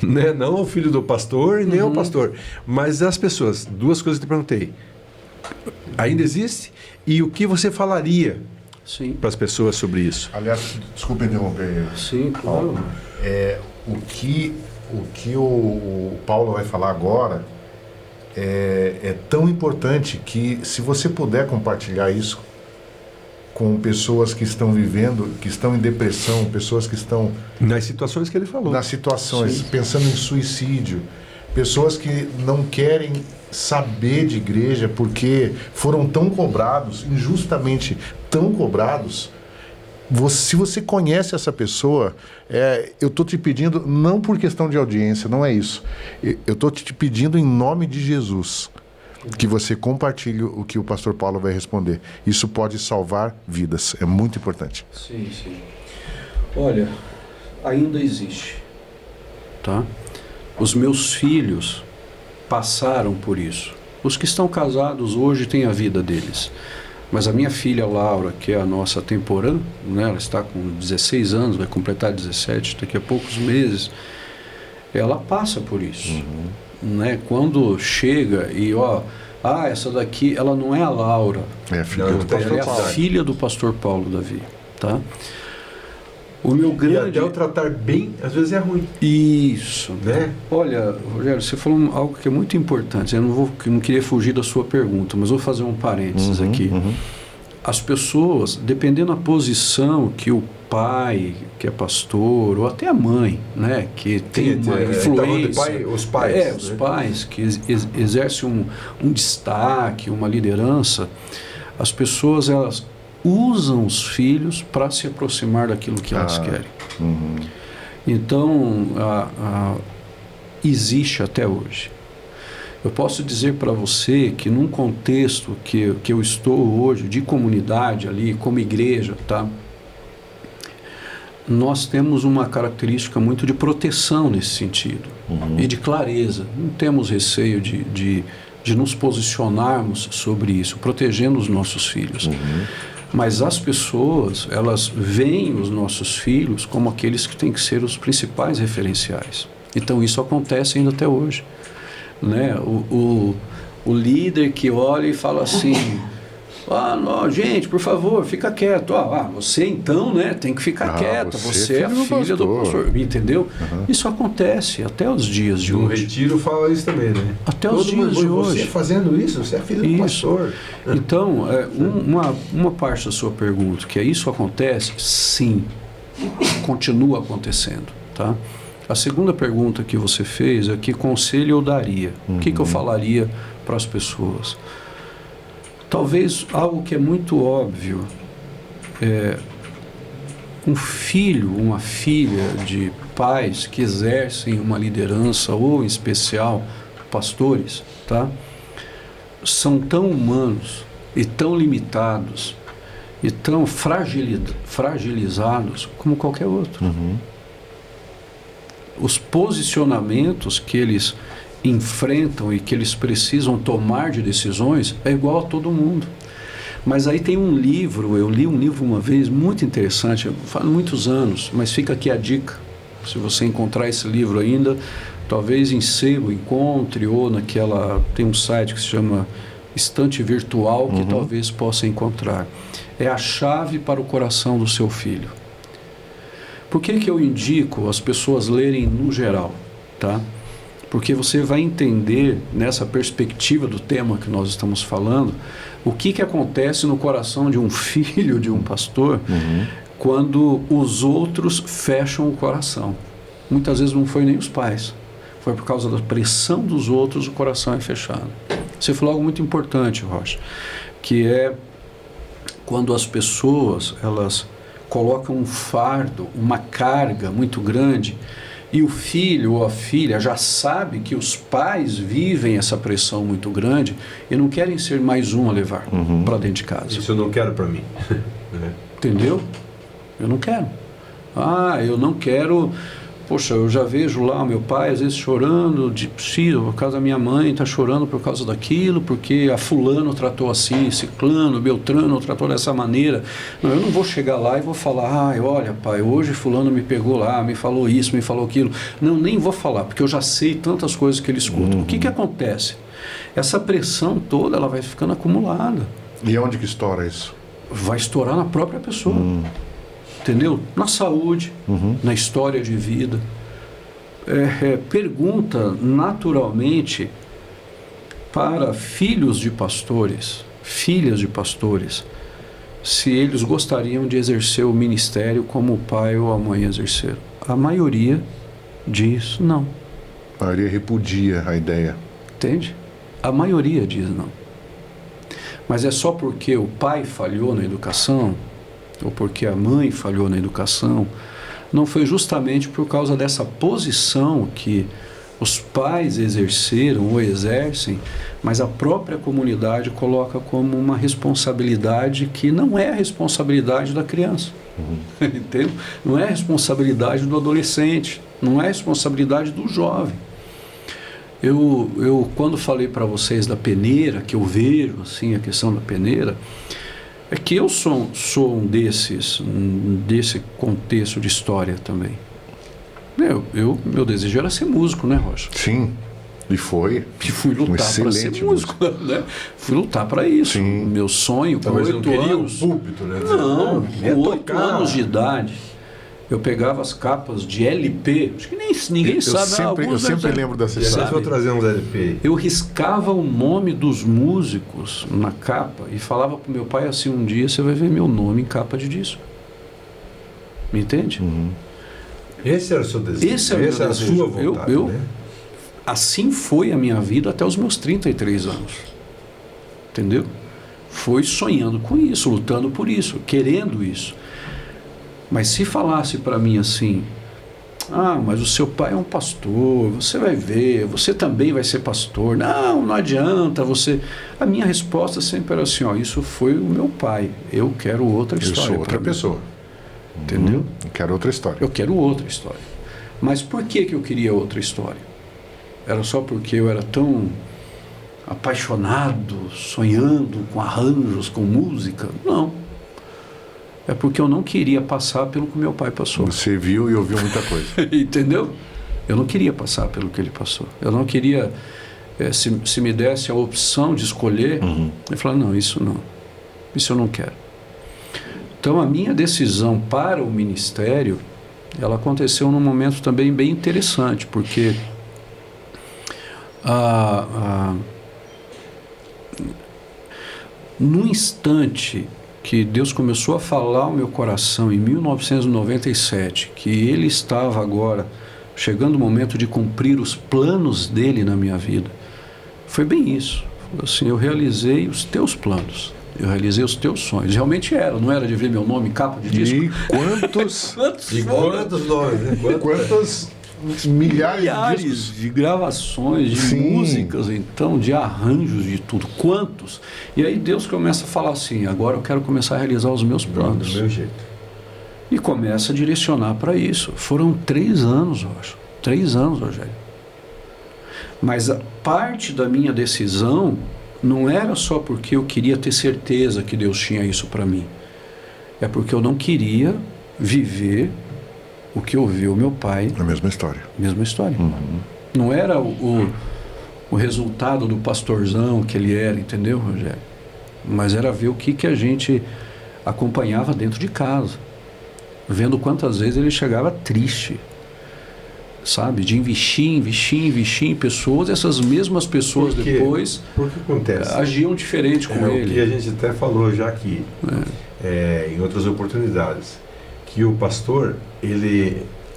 né? Não ao filho do pastor e nem ao pastor, mas às pessoas. Duas coisas que eu te perguntei. Ainda existe? E o que você falaria para as pessoas sobre isso? Aliás, desculpa interromper. Sim, claro. O que o Paulo vai falar agora é tão importante que, se você puder compartilhar isso com pessoas que estão vivendo, que estão em depressão, pessoas que estão... Nas situações que ele falou. Nas situações, pensando em suicídio, pessoas que não querem saber de igreja porque foram tão cobrados, injustamente tão cobrados. Se você conhece essa pessoa, eu estou te pedindo, não por questão de audiência, não é isso. Eu estou te pedindo em nome de Jesus que você compartilhe o que o pastor Paulo vai responder. Isso pode salvar vidas. É muito importante. Sim, sim. Olha, ainda existe, tá? Os meus filhos passaram por isso. Os que estão casados hoje têm a vida deles. Mas a minha filha Laura, que é a nossa temporã, né, ela está com 16 anos, vai completar 17 daqui a poucos meses, ela passa por isso. Né? Quando chega e essa daqui, ela não é a Laura, é a filha do pastor Paulo. É a filha do pastor Paulo Davi, tá? O meu grande... E até o tratar bem, às vezes é ruim. Isso, né? Olha, Rogério, você falou algo que é muito importante. Eu não queria fugir da sua pergunta, mas vou fazer um parênteses aqui. As pessoas, dependendo da posição que o pai, que é pastor, ou até a mãe, né, que tem uma influência, os pais, os pais que exercem um destaque, uma liderança, as pessoas, elas usam os filhos para se aproximar daquilo que elas querem. Então, existe até hoje. Eu posso dizer para você que num contexto que eu estou hoje, de comunidade ali, como igreja, tá? Nós temos uma característica muito de proteção nesse sentido, e de clareza. Não temos receio de nos posicionarmos sobre isso, protegendo os nossos filhos. Mas as pessoas, elas veem os nossos filhos como aqueles que têm que ser os principais referenciais. Então isso acontece ainda até hoje. Né? o líder que olha e fala assim, não, gente, por favor, fica quieto. Você então, né, tem que ficar quieta. Você é a filha do pastor. Entendeu? Isso acontece até os dias de hoje. O retiro fala isso também, né? Até os dias de hoje. Você fazendo isso, você é filho do pastor. Então, uma parte da sua pergunta, que isso acontece, sim, continua acontecendo, tá? A segunda pergunta que você fez é que conselho eu daria? O que eu falaria para as pessoas? Talvez algo que é muito óbvio, um filho, uma filha de pais que exercem uma liderança, ou em especial pastores, tá? São tão humanos e tão limitados e tão fragilizados como qualquer outro. Os posicionamentos que eles enfrentam e que eles precisam tomar de decisões é igual a todo mundo. Mas aí tem um livro, eu li um livro uma vez muito interessante, faz muitos anos, mas fica aqui a dica. Se você encontrar esse livro ainda, talvez em sebo encontre, ou tem um site que se chama Estante Virtual, que talvez possa encontrar. É a chave para o coração do seu filho. Por que eu indico as pessoas lerem no geral, tá? Porque você vai entender, nessa perspectiva do tema que nós estamos falando, o que acontece no coração de um filho de um pastor quando os outros fecham o coração. Muitas vezes não foi nem os pais, foi por causa da pressão dos outros, o coração é fechado. Você falou algo muito importante, Rocha, que é quando as pessoas, elas colocam um fardo, uma carga muito grande, e o filho ou a filha já sabe que os pais vivem essa pressão muito grande e não querem ser mais um a levar para dentro de casa. Isso eu não quero para mim. Entendeu? Eu não quero. Eu não quero... Poxa, eu já vejo lá o meu pai às vezes chorando por causa da minha mãe, está chorando por causa daquilo, porque a fulano tratou assim, ciclano, beltrano tratou dessa maneira. Não, eu não vou chegar lá e vou falar, olha pai, hoje fulano me pegou lá, me falou isso, me falou aquilo. Não, nem vou falar, porque eu já sei tantas coisas que ele escuta. O que acontece? Essa pressão toda, ela vai ficando acumulada. E onde que estoura isso? Vai estourar na própria pessoa. Entendeu? Na saúde, na história de vida. Pergunta naturalmente para filhos de pastores, filhas de pastores, se eles gostariam de exercer o ministério como o pai ou a mãe exerceram. A maioria diz não. A maioria repudia a ideia. Entende? A maioria diz não. Mas é só porque o pai falhou na educação, ou porque a mãe falhou na educação, não foi justamente por causa dessa posição que os pais exerceram ou exercem, mas a própria comunidade coloca como uma responsabilidade que não é a responsabilidade da criança. Entende? Não é a responsabilidade do adolescente, não é a responsabilidade do jovem. Eu quando falei para vocês da peneira, que eu vejo assim, a questão da peneira, é que eu sou desse contexto de história também. Meu desejo era ser músico, né, Rocha? Sim, e foi. E fui lutar para ser músico, né? Fui lutar para isso. Sim. Meu sonho, com 8 anos... Um púlpito, né? Não, com 8 anos de idade, eu pegava as capas de LP, acho que ninguém sabe. Eu sempre lembro dessa história. Vou trazer uns LP. Eu riscava o nome dos músicos na capa e falava para o meu pai assim, um dia você vai ver meu nome em capa de disco. Me entende? Esse era o seu desejo. Essa era a sua vontade, né? Assim foi a minha vida até os meus 33 anos. Entendeu? Foi sonhando com isso, lutando por isso, querendo isso. Mas se falasse para mim assim, mas o seu pai é um pastor, você vai ver, você também vai ser pastor. Não adianta, você... A minha resposta sempre era assim, isso foi o meu pai, eu quero outra história. Eu sou outra pessoa. Entendeu? Eu quero outra história. Eu quero outra história. Mas por que eu queria outra história? Era só porque eu era tão apaixonado, sonhando com arranjos, com música? Não. É porque eu não queria passar pelo que meu pai passou. Você viu e ouviu muita coisa. Entendeu? Eu não queria passar pelo que ele passou. Eu não queria se me desse a opção de escolher, eu falava, não, isso eu não quero. Então, a minha decisão para o ministério, ela aconteceu num momento também bem interessante, porque no instante que Deus começou a falar ao meu coração, em 1997, que Ele estava agora chegando o momento de cumprir os planos dEle na minha vida, foi bem isso. Assim, eu realizei os teus planos. Eu realizei os teus sonhos. Realmente não era de ver meu nome em capa de disco. E quantos nomes, né? Quantos milhares de gravações, de músicas, então, de arranjos, de tudo. Quantos? E aí Deus começa a falar assim, agora eu quero começar a realizar os meus planos. Do meu jeito. E começa a direcionar para isso. Foram 3 anos, eu acho. 3 anos, Rogério. Mas a parte da minha decisão não era só porque eu queria ter certeza que Deus tinha isso para mim. É porque eu não queria viver o que ouviu meu pai. A mesma história. Mesma história. Não era o resultado do pastorzão que ele era, entendeu, Rogério? Mas era ver o que a gente acompanhava dentro de casa. Vendo quantas vezes ele chegava triste. Sabe? De investir em pessoas, essas mesmas pessoas depois porque acontece? Agiam diferente com ele. O que a gente até falou já aqui, em outras oportunidades, que o pastor,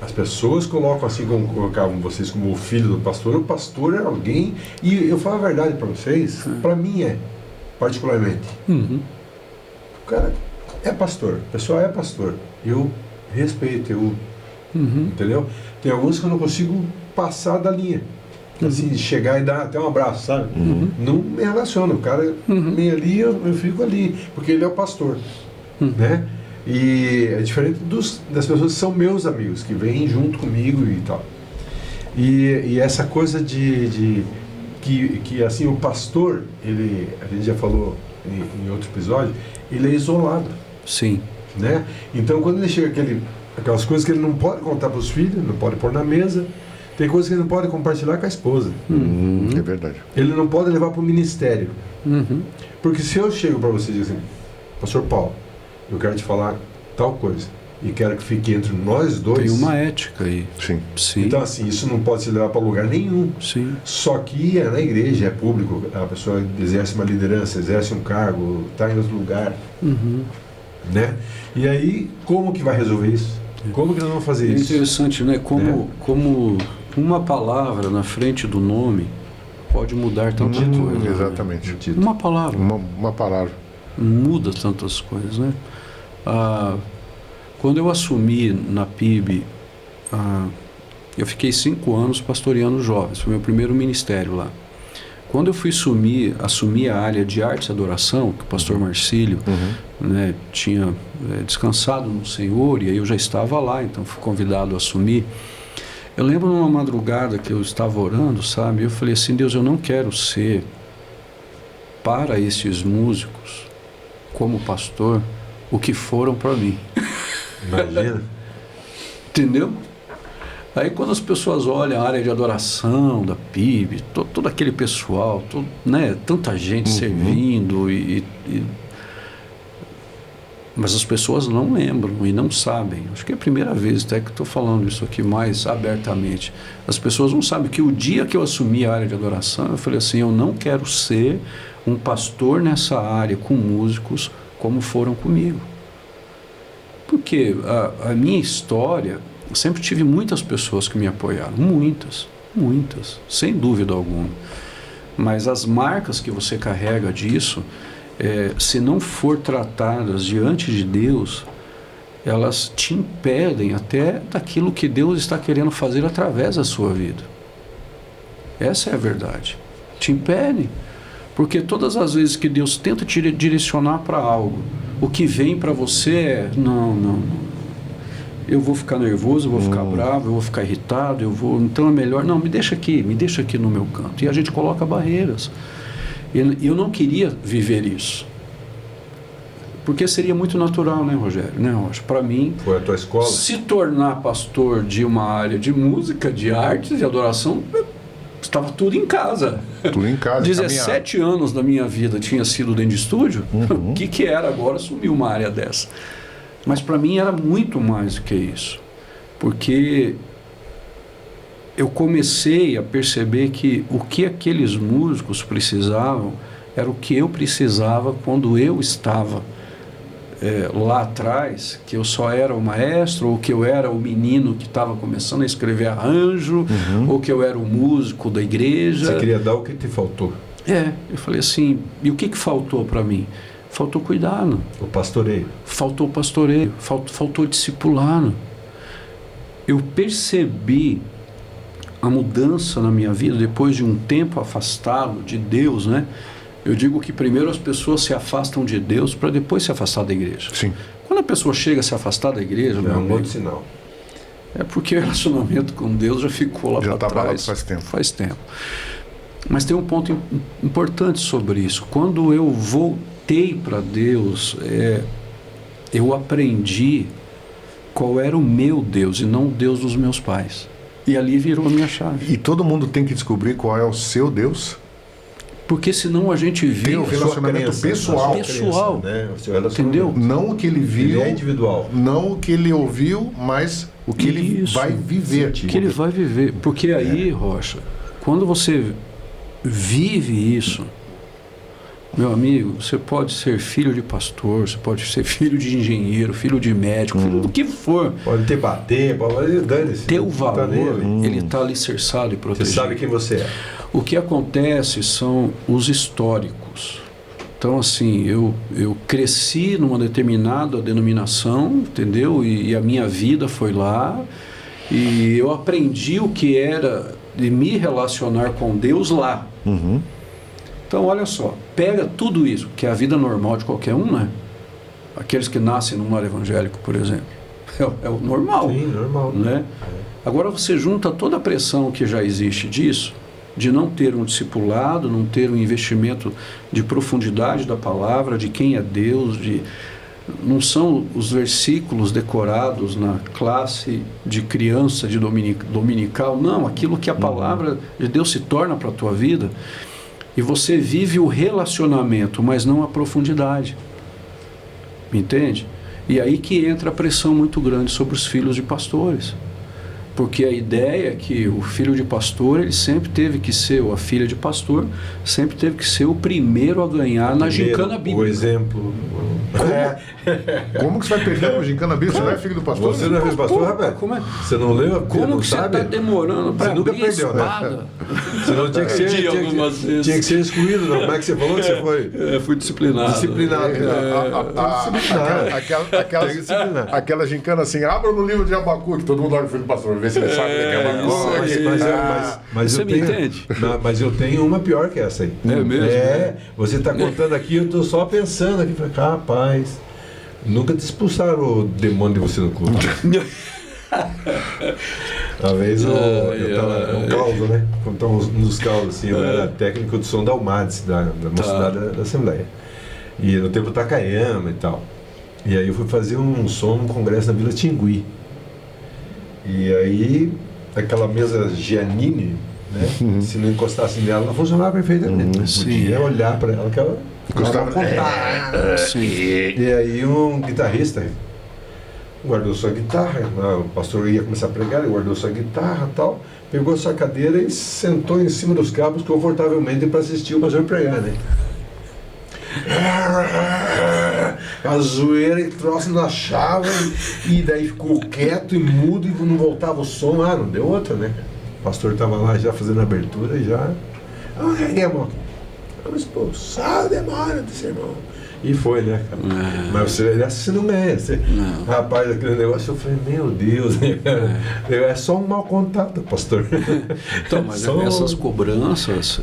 as pessoas colocam assim, como colocavam vocês como o filho do pastor. O pastor é alguém, e eu falo a verdade para vocês, para mim particularmente. O cara é pastor, a pessoa é pastor. Eu respeito, entendeu? Tem alguns que eu não consigo passar da linha. Assim, de chegar e dar até um abraço, sabe? Não me relaciono. O cara vem ali, eu fico ali, porque ele é o pastor, né? E é diferente das pessoas que são meus amigos, que vêm junto comigo e tal. E essa coisa que assim, o pastor, a gente já falou em outro episódio, ele é isolado. Sim. Né? Então, quando ele chega aquelas coisas que ele não pode contar para os filhos, não pode pôr na mesa, tem coisas que ele não pode compartilhar com a esposa. É verdade. Ele não pode levar para o ministério. Porque se eu chego para você e digo assim, pastor Paulo, eu quero te falar tal coisa e quero que fique entre nós dois. Tem uma ética aí. Sim. Então, assim, isso não pode se levar para lugar nenhum. Sim. Só que é na igreja, é público, a pessoa exerce uma liderança, exerce um cargo, está em outro lugar. Né? E aí, como que vai resolver isso? Como que nós vamos fazer isso? É interessante, né? Como uma palavra na frente do nome pode mudar tanta coisa. Exatamente. Né? Uma palavra. Uma palavra. Muda tantas coisas, né? Quando eu assumi na PIB, eu fiquei 5 anos pastoreando jovens. Foi meu primeiro ministério lá. Quando eu fui assumir a área de arte e adoração, que o pastor Marcílio né, tinha descansado no Senhor, e aí eu já estava lá, então fui convidado a assumir. Eu lembro numa madrugada que eu estava orando, sabe? Eu falei assim, Deus, eu não quero ser para esses músicos, como pastor, o que foram para mim. Imagina. Entendeu? Aí quando as pessoas olham a área de adoração da PIB, todo aquele pessoal, né, tanta gente servindo, mas as pessoas não lembram e não sabem. Acho que é a primeira vez até que estou falando isso aqui mais abertamente. As pessoas não sabem que o dia que eu assumi a área de adoração, eu falei assim, eu não quero ser um pastor nessa área com músicos como foram comigo. Porque a minha história... Eu sempre tive muitas pessoas que me apoiaram, muitas, sem dúvida alguma. Mas as marcas que você carrega disso, se não for tratadas diante de Deus, elas te impedem até daquilo que Deus está querendo fazer através da sua vida. Essa é a verdade. Te impedem. Porque todas as vezes que Deus tenta te direcionar para algo, o que vem para você é, não. Eu vou ficar nervoso, eu vou ficar bravo, eu vou ficar irritado, então é melhor, não, me deixa aqui no meu canto. E a gente coloca barreiras. E eu não queria viver isso. Porque seria muito natural, né, Rogério? Né, Rocha? Para mim, foi a tua escola? Se tornar pastor de uma área de música, de artes, de adoração, Estava tudo em casa. Tudo em casa. 17 anos da minha vida tinha sido dentro de estúdio. O que era agora assumir uma área dessa? Mas para mim era muito mais do que isso. Porque eu comecei a perceber que o que aqueles músicos precisavam era o que eu precisava quando eu estava lá atrás, que eu só era o maestro, ou que eu era o menino que estava começando a escrever arranjo, ou que eu era o músico da igreja. Você queria dar o que te faltou? Eu falei assim, e o que faltou para mim? Faltou cuidado. O pastoreio. Faltou pastoreio, faltou discipulado. Eu percebi a mudança na minha vida depois de um tempo afastado de Deus, né? Eu digo que primeiro as pessoas se afastam de Deus para depois se afastar da igreja. Sim. Quando a pessoa chega a se afastar da igreja, é um outro sinal. É porque o relacionamento com Deus já ficou lá para trás. Faz tempo. Faz tempo. Mas tem um ponto importante sobre isso. Quando eu voltei para Deus, eu aprendi qual era o meu Deus e não o Deus dos meus pais. E ali virou a minha chave. E todo mundo tem que descobrir qual é o seu Deus. Porque senão a gente vive... Tem um relacionamento pessoal. Pessoal, né? Entendeu? Não o que ele viu. Ele é individual. Não o que ele ouviu, mas o que ele vai viver. O que ele vai viver. Porque aí, Rocha, quando você vive isso, meu amigo, você pode ser filho de pastor, você pode ser filho de engenheiro, filho de médico, filho do que for. Pode ter bater, pode dane-se. Teu valor, ele está alicerçado e protegido. Você sabe quem você é. O que acontece são os históricos. Então, assim, eu cresci numa determinada denominação, entendeu? E a minha vida foi lá. E eu aprendi o que era de me relacionar com Deus lá. Então, olha só, pega tudo isso, que é a vida normal de qualquer um, né? Aqueles que nascem num lar evangélico, por exemplo. É o normal. Sim, normal. Né? Agora você junta toda a pressão que já existe disso, de não ter um discipulado, não ter um investimento de profundidade da palavra, de quem é Deus, não são os versículos decorados na classe de criança de dominical, não, aquilo que a palavra de Deus se torna para a tua vida, e você vive o relacionamento, mas não a profundidade. Me entende? E aí que entra a pressão muito grande sobre os filhos de pastores. Porque a ideia é que o filho de pastor, ele sempre teve que ser, ou a filha de pastor, sempre teve que ser o primeiro a ganhar na gincana bíblica. O exemplo. Como que você vai perder uma gincana bíblica? Você não é filho do pastor? Você não é filho do pastor, rapaz? Como é? Você não leu? Como que você está demorando para nunca abrir a perdeu, espada? Né? Você não tinha que ser, tinha que ser excluído, não. Como é que você falou que você foi? Fui disciplinado. Disciplinado. Aquela gincana assim, abra no livro de Abacuque, todo mundo olha o filho do pastor, vê se ele sabe o que é Abacuque. Mas você me entende? Mas eu tenho uma pior que essa aí. É mesmo? Você está contando aqui, eu estou só pensando aqui, rapaz, nunca te expulsaram o demônio de você no clube. Uma vez eu estava no caldo, né? Contava nos caldos, assim, eu era técnico de som da UMADS, da mocidade da Assembleia. E no tempo Takayama e tal. E aí eu fui fazer um som num congresso na Vila Tingui. E aí, aquela mesa Giannini, né? Se não encostasse nela, ela funcionava perfeitamente. Não podia olhar para ela, que ela Gostava. E aí um guitarrista guardou sua guitarra, o pastor ia começar a pregar, ele guardou sua guitarra e tal, pegou sua cadeira e sentou em cima dos cabos confortavelmente para assistir o pastor pregar, né? A zoeira e troço na chave, e daí ficou quieto e mudo e não voltava o som. Não deu outra, né? O pastor estava lá já fazendo a abertura e já. Vamos expulsar o demônio desse irmão. E foi, né, cara? Mas você não ganha. Rapaz, aquele negócio, eu falei, meu Deus, né, cara? É só um mau contato, pastor. Então, mas essas cobranças,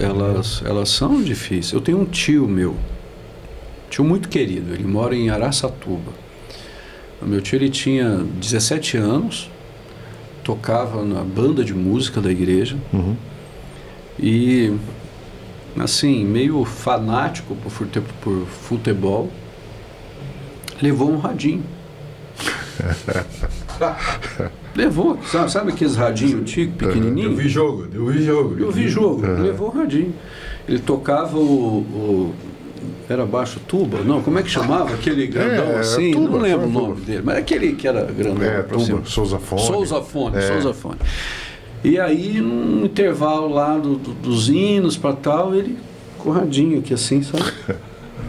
elas são difíceis. Eu tenho um tio meu, tio muito querido, ele mora em Araçatuba. O meu tio, ele tinha 17 anos, tocava na banda de música da igreja, e assim, meio fanático por futebol, levou um radinho. Levou, sabe aqueles radinhos antigos, pequenininhos? Eu vi jogo. Levou o radinho. Ele tocava era baixo tuba? Não, como é que chamava? Aquele grandão assim? Tuba, não lembro o nome dele, mas aquele que era grandão. Tuba, Sousafone. Sousafone. E aí, num intervalo lá dos hinos para tal, ele com o radinho aqui assim, sabe?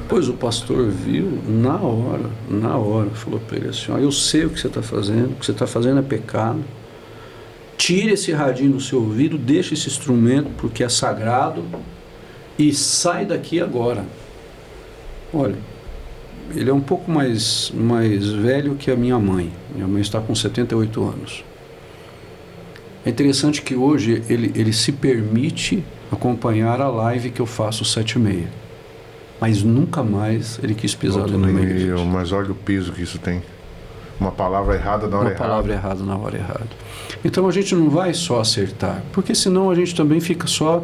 Pois o pastor viu, na hora, falou para ele assim, eu sei o que você está fazendo, o que você está fazendo é pecado, tire esse radinho do seu ouvido, deixa esse instrumento porque é sagrado e sai daqui agora. Olha, ele é um pouco mais velho que a minha mãe está com 78 anos. É interessante que hoje ele se permite acompanhar a live que eu faço 7h30. Mas nunca mais ele quis pisar ali no meio. Mas olha o peso que isso tem. Uma palavra errada na hora errada. Uma palavra errada na hora errada. Então a gente não vai só acertar, porque senão a gente também fica só...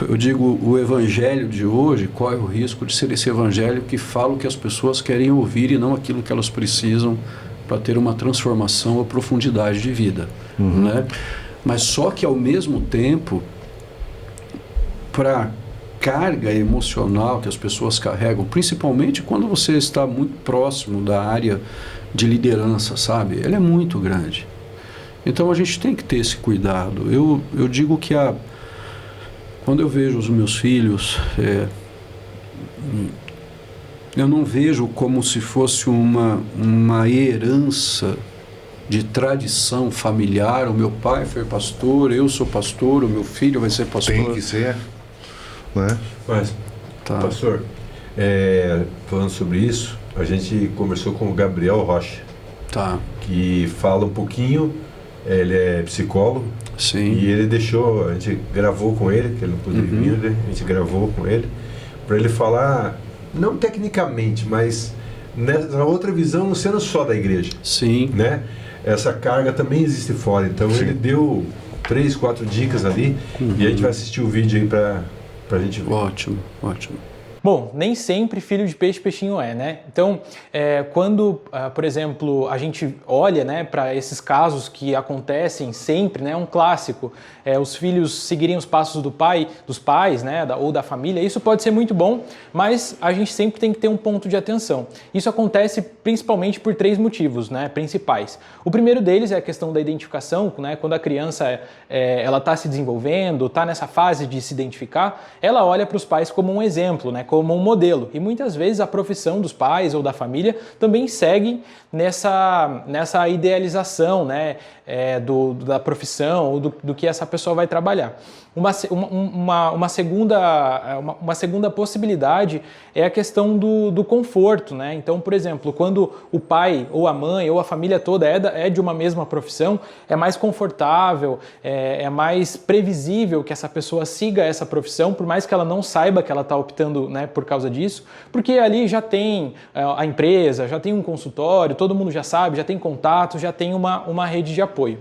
Eu digo, o evangelho de hoje corre o risco de ser esse evangelho que fala o que as pessoas querem ouvir e não aquilo que elas precisam para ter uma transformação ou profundidade de vida. Né? Mas só que ao mesmo tempo, para carga emocional que as pessoas carregam, principalmente quando você está muito próximo da área de liderança, sabe? Ela é muito grande. Então a gente tem que ter esse cuidado. Eu digo que quando eu vejo os meus filhos, eu não vejo como se fosse uma herança de tradição familiar. O meu pai foi pastor, eu sou pastor, o meu filho vai ser pastor. Tem que ser. Né? Mas, pastor, falando sobre isso, a gente conversou com o Gabriel Rocha, que fala um pouquinho, ele é psicólogo. Sim. E ele a gente gravou com ele, que ele não pôde vir, né? A gente gravou com ele, para ele falar, não tecnicamente, mas nessa outra visão, não sendo só da igreja. Sim. Né? Essa carga também existe fora, então ele deu 3, 4 dicas ali, e a gente vai assistir o vídeo aí pra gente ver. Ótimo. Bom, nem sempre filho de peixe, peixinho é, né? Então, quando, por exemplo, a gente olha, né, para esses casos que acontecem sempre, né, um clássico, os filhos seguirem os passos dos pais, né, ou da família, isso pode ser muito bom, mas a gente sempre tem que ter um ponto de atenção. Isso acontece principalmente por 3 motivos, né, principais. O primeiro deles é a questão da identificação, né, quando a criança ela está se desenvolvendo, está nessa fase de se identificar, ela olha para os pais como um exemplo, né, como um modelo. E muitas vezes a profissão dos pais ou da família também segue nessa idealização, né, da profissão ou do que essa pessoa vai trabalhar. Uma segunda possibilidade é a questão do conforto, né? Então, por exemplo, quando o pai ou a mãe ou a família toda é de uma mesma profissão, é mais confortável, é mais previsível que essa pessoa siga essa profissão, por mais que ela não saiba que ela está optando, né, por causa disso, porque ali já tem a empresa, já tem um consultório, todo mundo já sabe, já tem contato, já tem uma rede de apoio.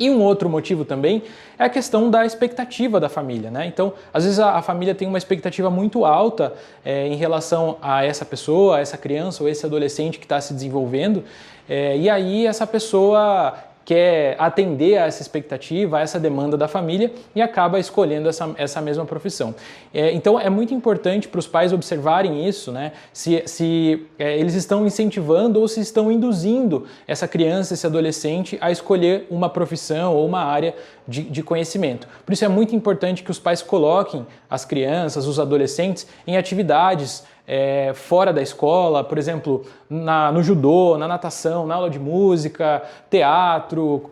E um outro motivo também é a questão da expectativa da família, né? Então, às vezes a família tem uma expectativa muito alta em relação a essa pessoa, a essa criança ou esse adolescente que está se desenvolvendo, e aí essa pessoa quer atender a essa expectativa, a essa demanda da família e acaba escolhendo essa mesma profissão. Então é muito importante para os pais observarem isso, né? Se eles estão incentivando ou se estão induzindo essa criança, esse adolescente a escolher uma profissão ou uma área de conhecimento. Por isso é muito importante que os pais coloquem as crianças, os adolescentes em atividades fora da escola, por exemplo, no judô, na natação, na aula de música, teatro,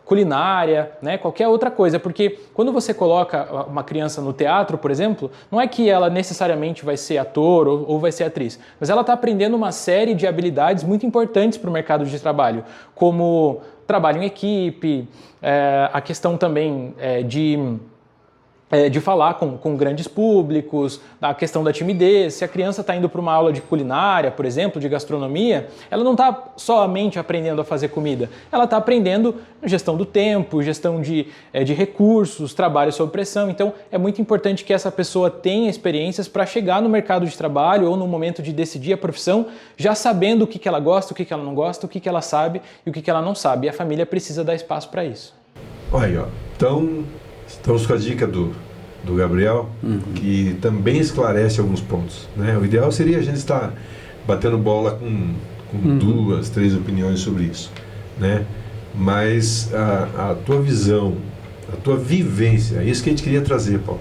culinária, né, qualquer outra coisa, porque quando você coloca uma criança no teatro, por exemplo, não é que ela necessariamente vai ser ator ou vai ser atriz, mas ela está aprendendo uma série de habilidades muito importantes para o mercado de trabalho, como trabalho em equipe, a questão também de falar com grandes públicos, a questão da timidez. Se a criança está indo para uma aula de culinária, por exemplo, de gastronomia, ela não está somente aprendendo a fazer comida, ela está aprendendo gestão do tempo, gestão de recursos, trabalho sob pressão. Então, é muito importante que essa pessoa tenha experiências para chegar no mercado de trabalho ou no momento de decidir a profissão, já sabendo o que ela gosta, o que ela não gosta, o que ela sabe e o que ela não sabe. E a família precisa dar espaço para isso. Olha aí, ó. Então, estamos com a dica do Gabriel, que também esclarece alguns pontos, né? O ideal seria a gente estar batendo bola com 2, 3 opiniões sobre isso, né? Mas a tua visão, a tua vivência, é isso que a gente queria trazer, Paulo.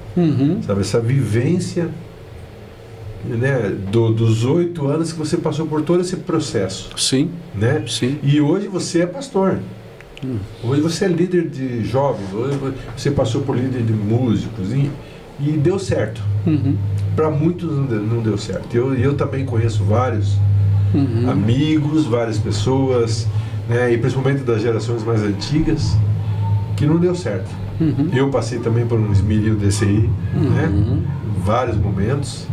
Sabe, essa vivência, né, dos 8 anos que você passou por todo esse processo. Sim. Né? Sim. E hoje você é pastor. Hoje você é líder de jovens, hoje você passou por líder de músicos e deu certo. Para muitos não deu certo. Eu também conheço vários amigos, várias pessoas, né, e principalmente das gerações mais antigas, que não deu certo. Eu passei também por um esmeril desse aí, né, vários momentos,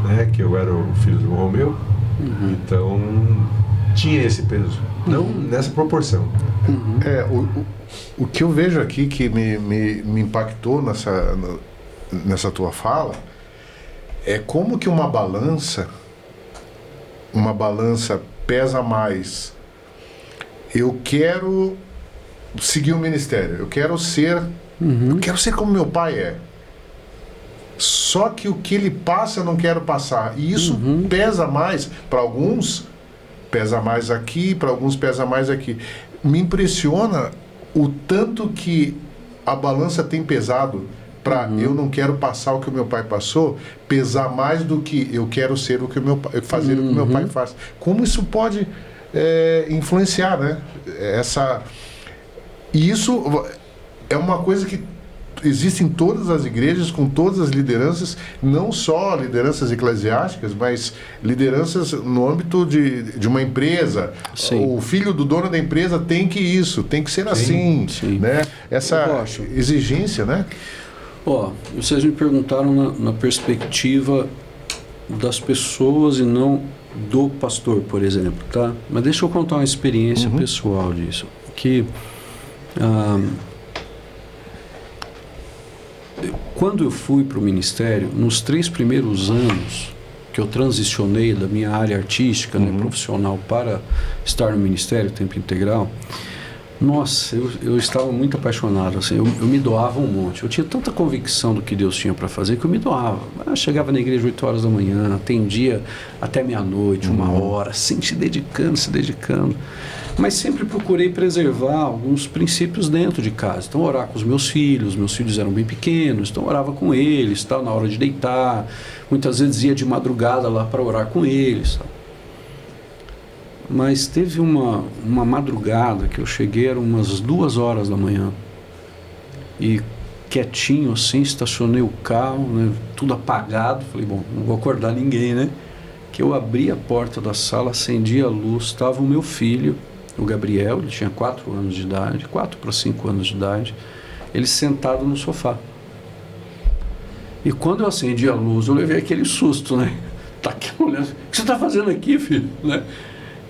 né, que eu era o filho do Romeu, então tinha esse peso, não nessa proporção. O que eu vejo aqui que me impactou nessa tua fala é como que uma balança pesa mais. Eu quero seguir o ministério, eu quero ser como meu pai é. Só que o que ele passa eu não quero passar. E isso pesa mais. Para alguns pesa mais aqui, para alguns pesa mais aqui. Me impressiona o tanto que a balança tem pesado para eu não quero passar o que o meu pai passou, pesar mais do que eu quero ser o que o meu pai, fazer o que o meu pai faz. Como isso pode influenciar, né? E isso é uma coisa que existe em todas as igrejas, com todas as lideranças, não só lideranças eclesiásticas, mas lideranças no âmbito de uma empresa. Sim. O filho do dono da empresa tem que ser assim, né? Essa exigência, né? Vocês me perguntaram na perspectiva das pessoas e não do pastor, por exemplo, tá? Mas deixa eu contar uma experiência pessoal disso, que quando eu fui para o ministério, nos 3 primeiros anos que eu transicionei da minha área artística, né, profissional, para estar no ministério tempo integral, nossa, eu estava muito apaixonado, assim, eu me doava um monte. Eu tinha tanta convicção do que Deus tinha para fazer que eu me doava. Eu chegava na igreja 8 horas da manhã, atendia até meia-noite, 1 hora, assim, se dedicando. Mas sempre procurei preservar alguns princípios dentro de casa. Então, orar com os meus filhos eram bem pequenos, então orava com eles, tal, na hora de deitar. Muitas vezes ia de madrugada lá para orar com eles. Tal. Mas teve uma madrugada que eu cheguei, eram umas 2 horas da manhã, e quietinho assim, estacionei o carro, né, tudo apagado. Falei, bom, não vou acordar ninguém, né? Que eu abri a porta da sala, acendi a luz, estava o meu filho, o Gabriel, ele tinha 4 anos de idade, 4 para 5 anos de idade, ele sentado no sofá. E quando eu acendi a luz, eu levei aquele susto, né? Tá aqui olhando, o que você está fazendo aqui, filho? Né?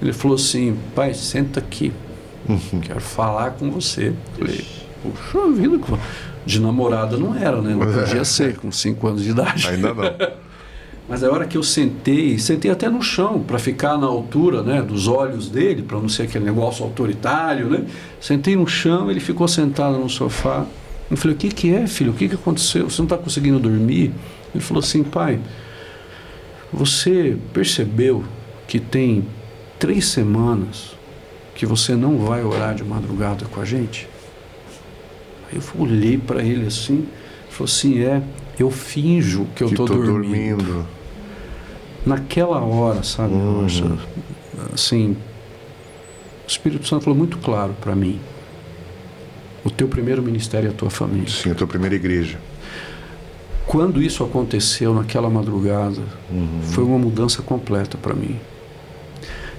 Ele falou assim, pai, senta aqui, quero falar com você. Eu falei, puxa vida, de namorada não era, né? Não podia ser, com 5 anos de idade. Ainda não. Mas a hora que eu sentei até no chão, para ficar na altura, né, dos olhos dele, para não ser aquele negócio autoritário, né? Sentei no chão, ele ficou sentado no sofá. Eu falei, o que é, filho? O que aconteceu? Você não está conseguindo dormir? Ele falou assim, pai, você percebeu que tem 3 semanas que você não vai orar de madrugada com a gente? Aí eu olhei para ele assim, ele falou assim, eu finjo que eu estou dormindo. Naquela hora, sabe, assim, o Espírito Santo falou muito claro para mim, o teu primeiro ministério é a tua família. Sim, a tua primeira igreja. Quando isso aconteceu naquela madrugada, foi uma mudança completa para mim.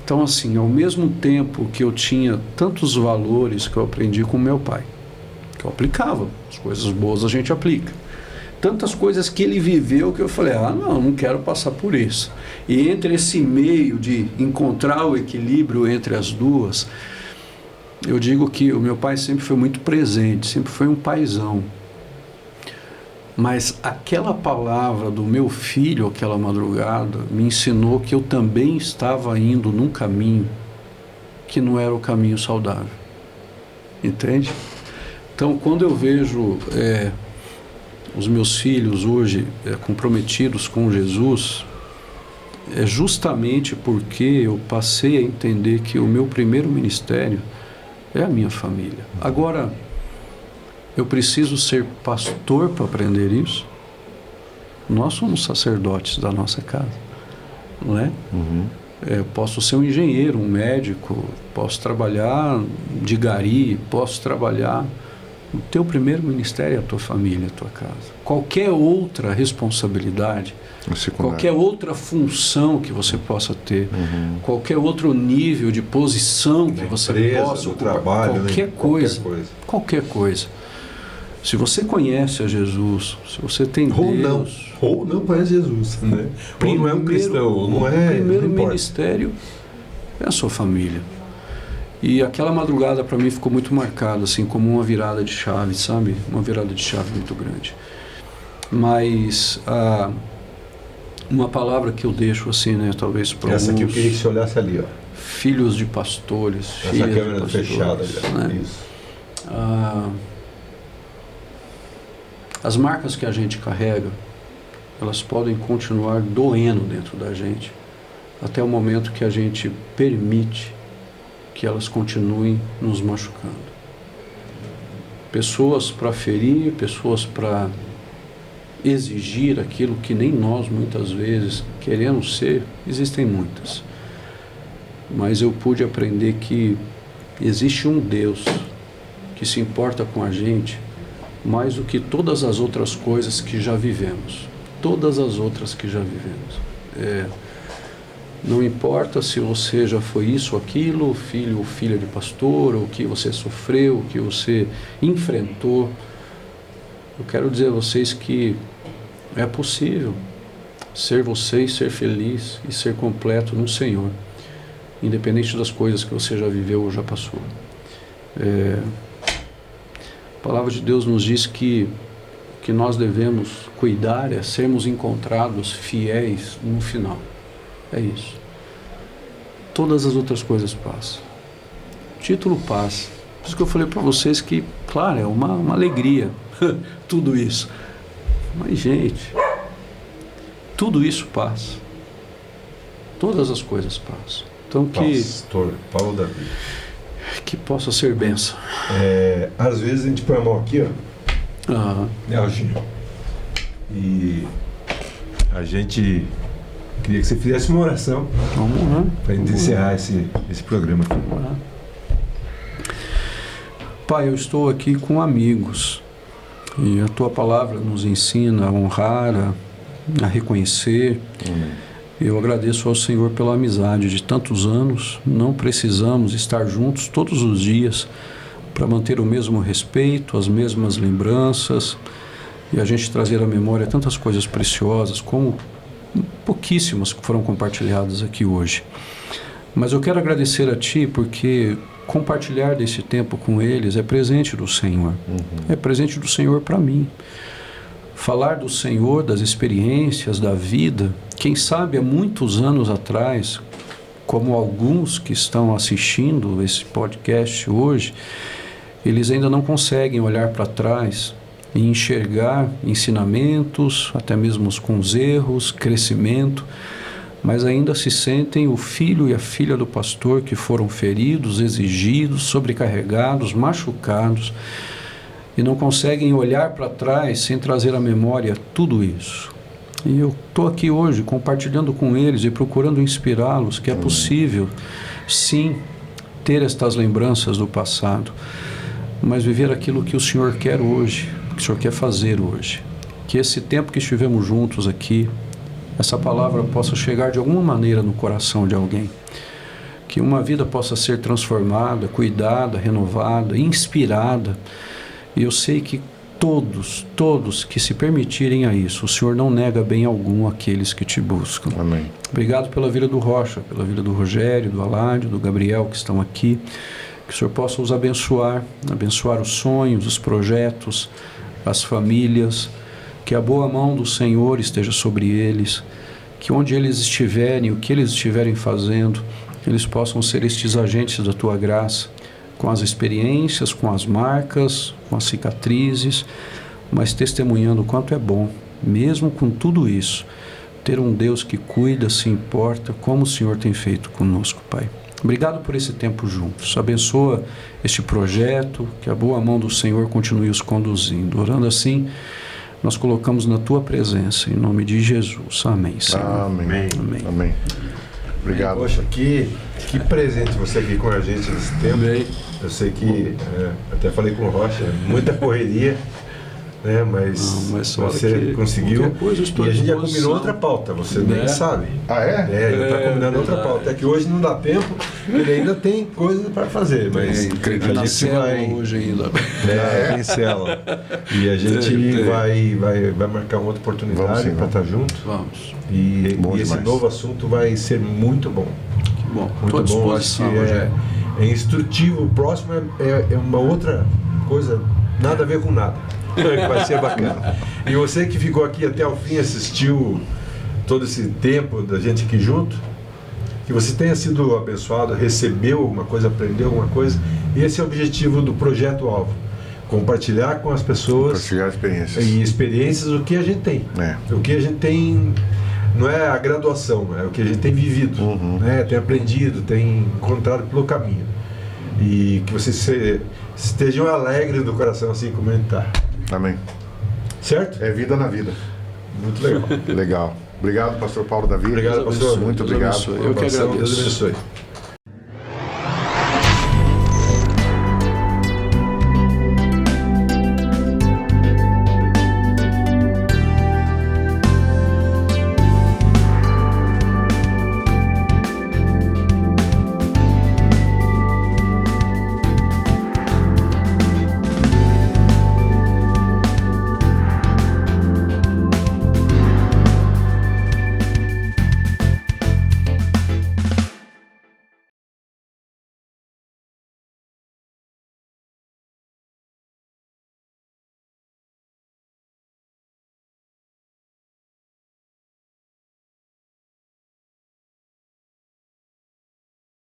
Então, assim, ao mesmo tempo que eu tinha tantos valores que eu aprendi com meu pai, que eu aplicava, as coisas boas a gente aplica, tantas coisas que ele viveu que eu falei, não quero passar por isso. E entre esse meio de encontrar o equilíbrio entre as duas, eu digo que o meu pai sempre foi muito presente, sempre foi um paizão. Mas aquela palavra do meu filho, aquela madrugada, me ensinou que eu também estava indo num caminho que não era o caminho saudável. Entende? Então, quando eu vejo os meus filhos hoje comprometidos com Jesus, é justamente porque eu passei a entender que o meu primeiro ministério é a minha família. Agora, eu preciso ser pastor para aprender isso? Nós somos sacerdotes da nossa casa, não é? Eu posso ser um engenheiro, um médico, posso trabalhar de gari, posso trabalhar... O teu primeiro ministério é a tua família, a tua casa. Qualquer outra responsabilidade, qualquer outra função que você possa ter, qualquer outro nível de posição que você possa ocupar, trabalho, qualquer coisa. Se você conhece a Jesus, se você tem Deus... Ou não conhece Jesus, né? Ou não é um cristão, não é... O primeiro ministério é a sua família. E aquela madrugada para mim ficou muito marcada, assim, como uma virada de chave, sabe? Uma virada de chave muito grande. Mas uma palavra que eu deixo assim, né? Talvez para alguns... Essa aqui eu queria que você olhasse ali, ó. Filhos de pastores, filhas de pastores. Essa câmera fechada, né? Isso. As marcas que a gente carrega, elas podem continuar doendo dentro da gente, até o momento que a gente permite que elas continuem nos machucando. Pessoas para ferir, pessoas para exigir aquilo que nem nós muitas vezes queremos ser, existem muitas. Mas eu pude aprender que existe um Deus que se importa com a gente mais do que todas as outras coisas que já vivemos. Todas as outras que já vivemos. Não importa se você já foi isso ou aquilo, filho ou filha de pastor, ou o que você sofreu, o que você enfrentou. Eu quero dizer a vocês que é possível ser você e ser feliz e ser completo no Senhor, independente das coisas que você já viveu ou já passou. A palavra de Deus nos diz que nós devemos cuidar é sermos encontrados fiéis no final. É isso. Todas as outras coisas passam. O título passa. Por isso que eu falei para vocês que, claro, é uma alegria tudo isso. Mas, gente, tudo isso passa. Todas as coisas passam. Então, Pastor Paulo Davi, que possa ser bênção. Às vezes a gente põe a mão aqui, ó. Né, Alginho? E a gente queria que você fizesse uma oração. Vamos lá. Para encerrar esse programa aqui. Vamos lá. Pai, eu estou aqui com amigos. E a Tua palavra nos ensina a honrar, a reconhecer. Eu agradeço ao Senhor pela amizade de tantos anos. Não precisamos estar juntos todos os dias para manter o mesmo respeito, as mesmas lembranças e a gente trazer à memória tantas coisas preciosas, como pouquíssimas que foram compartilhadas aqui hoje. Mas eu quero agradecer a Ti porque compartilhar desse tempo com eles é presente do Senhor. É presente do Senhor para mim. Falar do Senhor, das experiências, da vida, quem sabe há muitos anos atrás, como alguns que estão assistindo esse podcast hoje, eles ainda não conseguem olhar para trás e enxergar ensinamentos, até mesmo com os erros, crescimento, mas ainda se sentem o filho e a filha do pastor que foram feridos, exigidos, sobrecarregados, machucados, e não conseguem olhar para trás sem trazer à memória tudo isso. E eu estou aqui hoje compartilhando com eles e procurando inspirá-los que é possível, sim, ter estas lembranças do passado, mas viver aquilo que o Senhor quer hoje, que o Senhor quer fazer hoje. Que esse tempo que estivemos juntos aqui, essa palavra possa chegar de alguma maneira no coração de alguém. Que uma vida possa ser transformada, cuidada, renovada, inspirada. E eu sei que todos que se permitirem a isso. O Senhor não nega bem algum àqueles que te buscam. Amém. Obrigado pela vida do Rocha, pela vida do Rogério, do Aládio, do Gabriel, que estão aqui. Que o Senhor possa os abençoar os sonhos, os projetos, as famílias. Que a boa mão do Senhor esteja sobre eles. Que onde eles estiverem, o que eles estiverem fazendo, eles possam ser estes agentes da Tua graça, com as experiências, com as marcas, com as cicatrizes, mas testemunhando o quanto é bom, mesmo com tudo isso, ter um Deus que cuida, se importa, como o Senhor tem feito conosco, Pai. Obrigado por esse tempo juntos. Abençoa este projeto, que a boa mão do Senhor continue os conduzindo. Orando assim, nós colocamos na Tua presença, em nome de Jesus. Amém, Senhor. Amém. Amém. Amém. Obrigado. Poxa, que presente você aqui com a gente nesse tempo. Amém. Eu sei que, até falei com o Rocha, muita correria, né? Mas você conseguiu. E a gente já combinou outra pauta, você nem sabe. Ah, é? Já está combinando outra pauta. É que hoje não dá tempo, ele ainda tem coisa para fazer, mas a gente vai... hoje ainda. Tem célula. E a gente vai marcar uma outra oportunidade para estar junto. Vamos. E esse novo assunto vai ser muito bom. Que bom. Muito bom. Acho que é instrutivo. O próximo é uma outra coisa, nada a ver com nada. Vai ser bacana. E você que ficou aqui até o fim, assistiu todo esse tempo da gente aqui junto, que você tenha sido abençoado, recebeu alguma coisa, aprendeu alguma coisa. E esse é o objetivo do Projeto Alvo. Compartilhar com as pessoas. Compartilhar experiências. E experiências, o que a gente tem. O que a gente tem, não é a graduação, é o que a gente tem vivido, né? Tem aprendido, tem encontrado pelo caminho. E que vocês estejam alegres do coração, assim como a gente está. Amém. Certo? É vida na vida. Muito legal. Legal. Obrigado, pastor Paulo Davi. Obrigado, pastor. Muito obrigado. Eu que agradeço. Deus abençoe.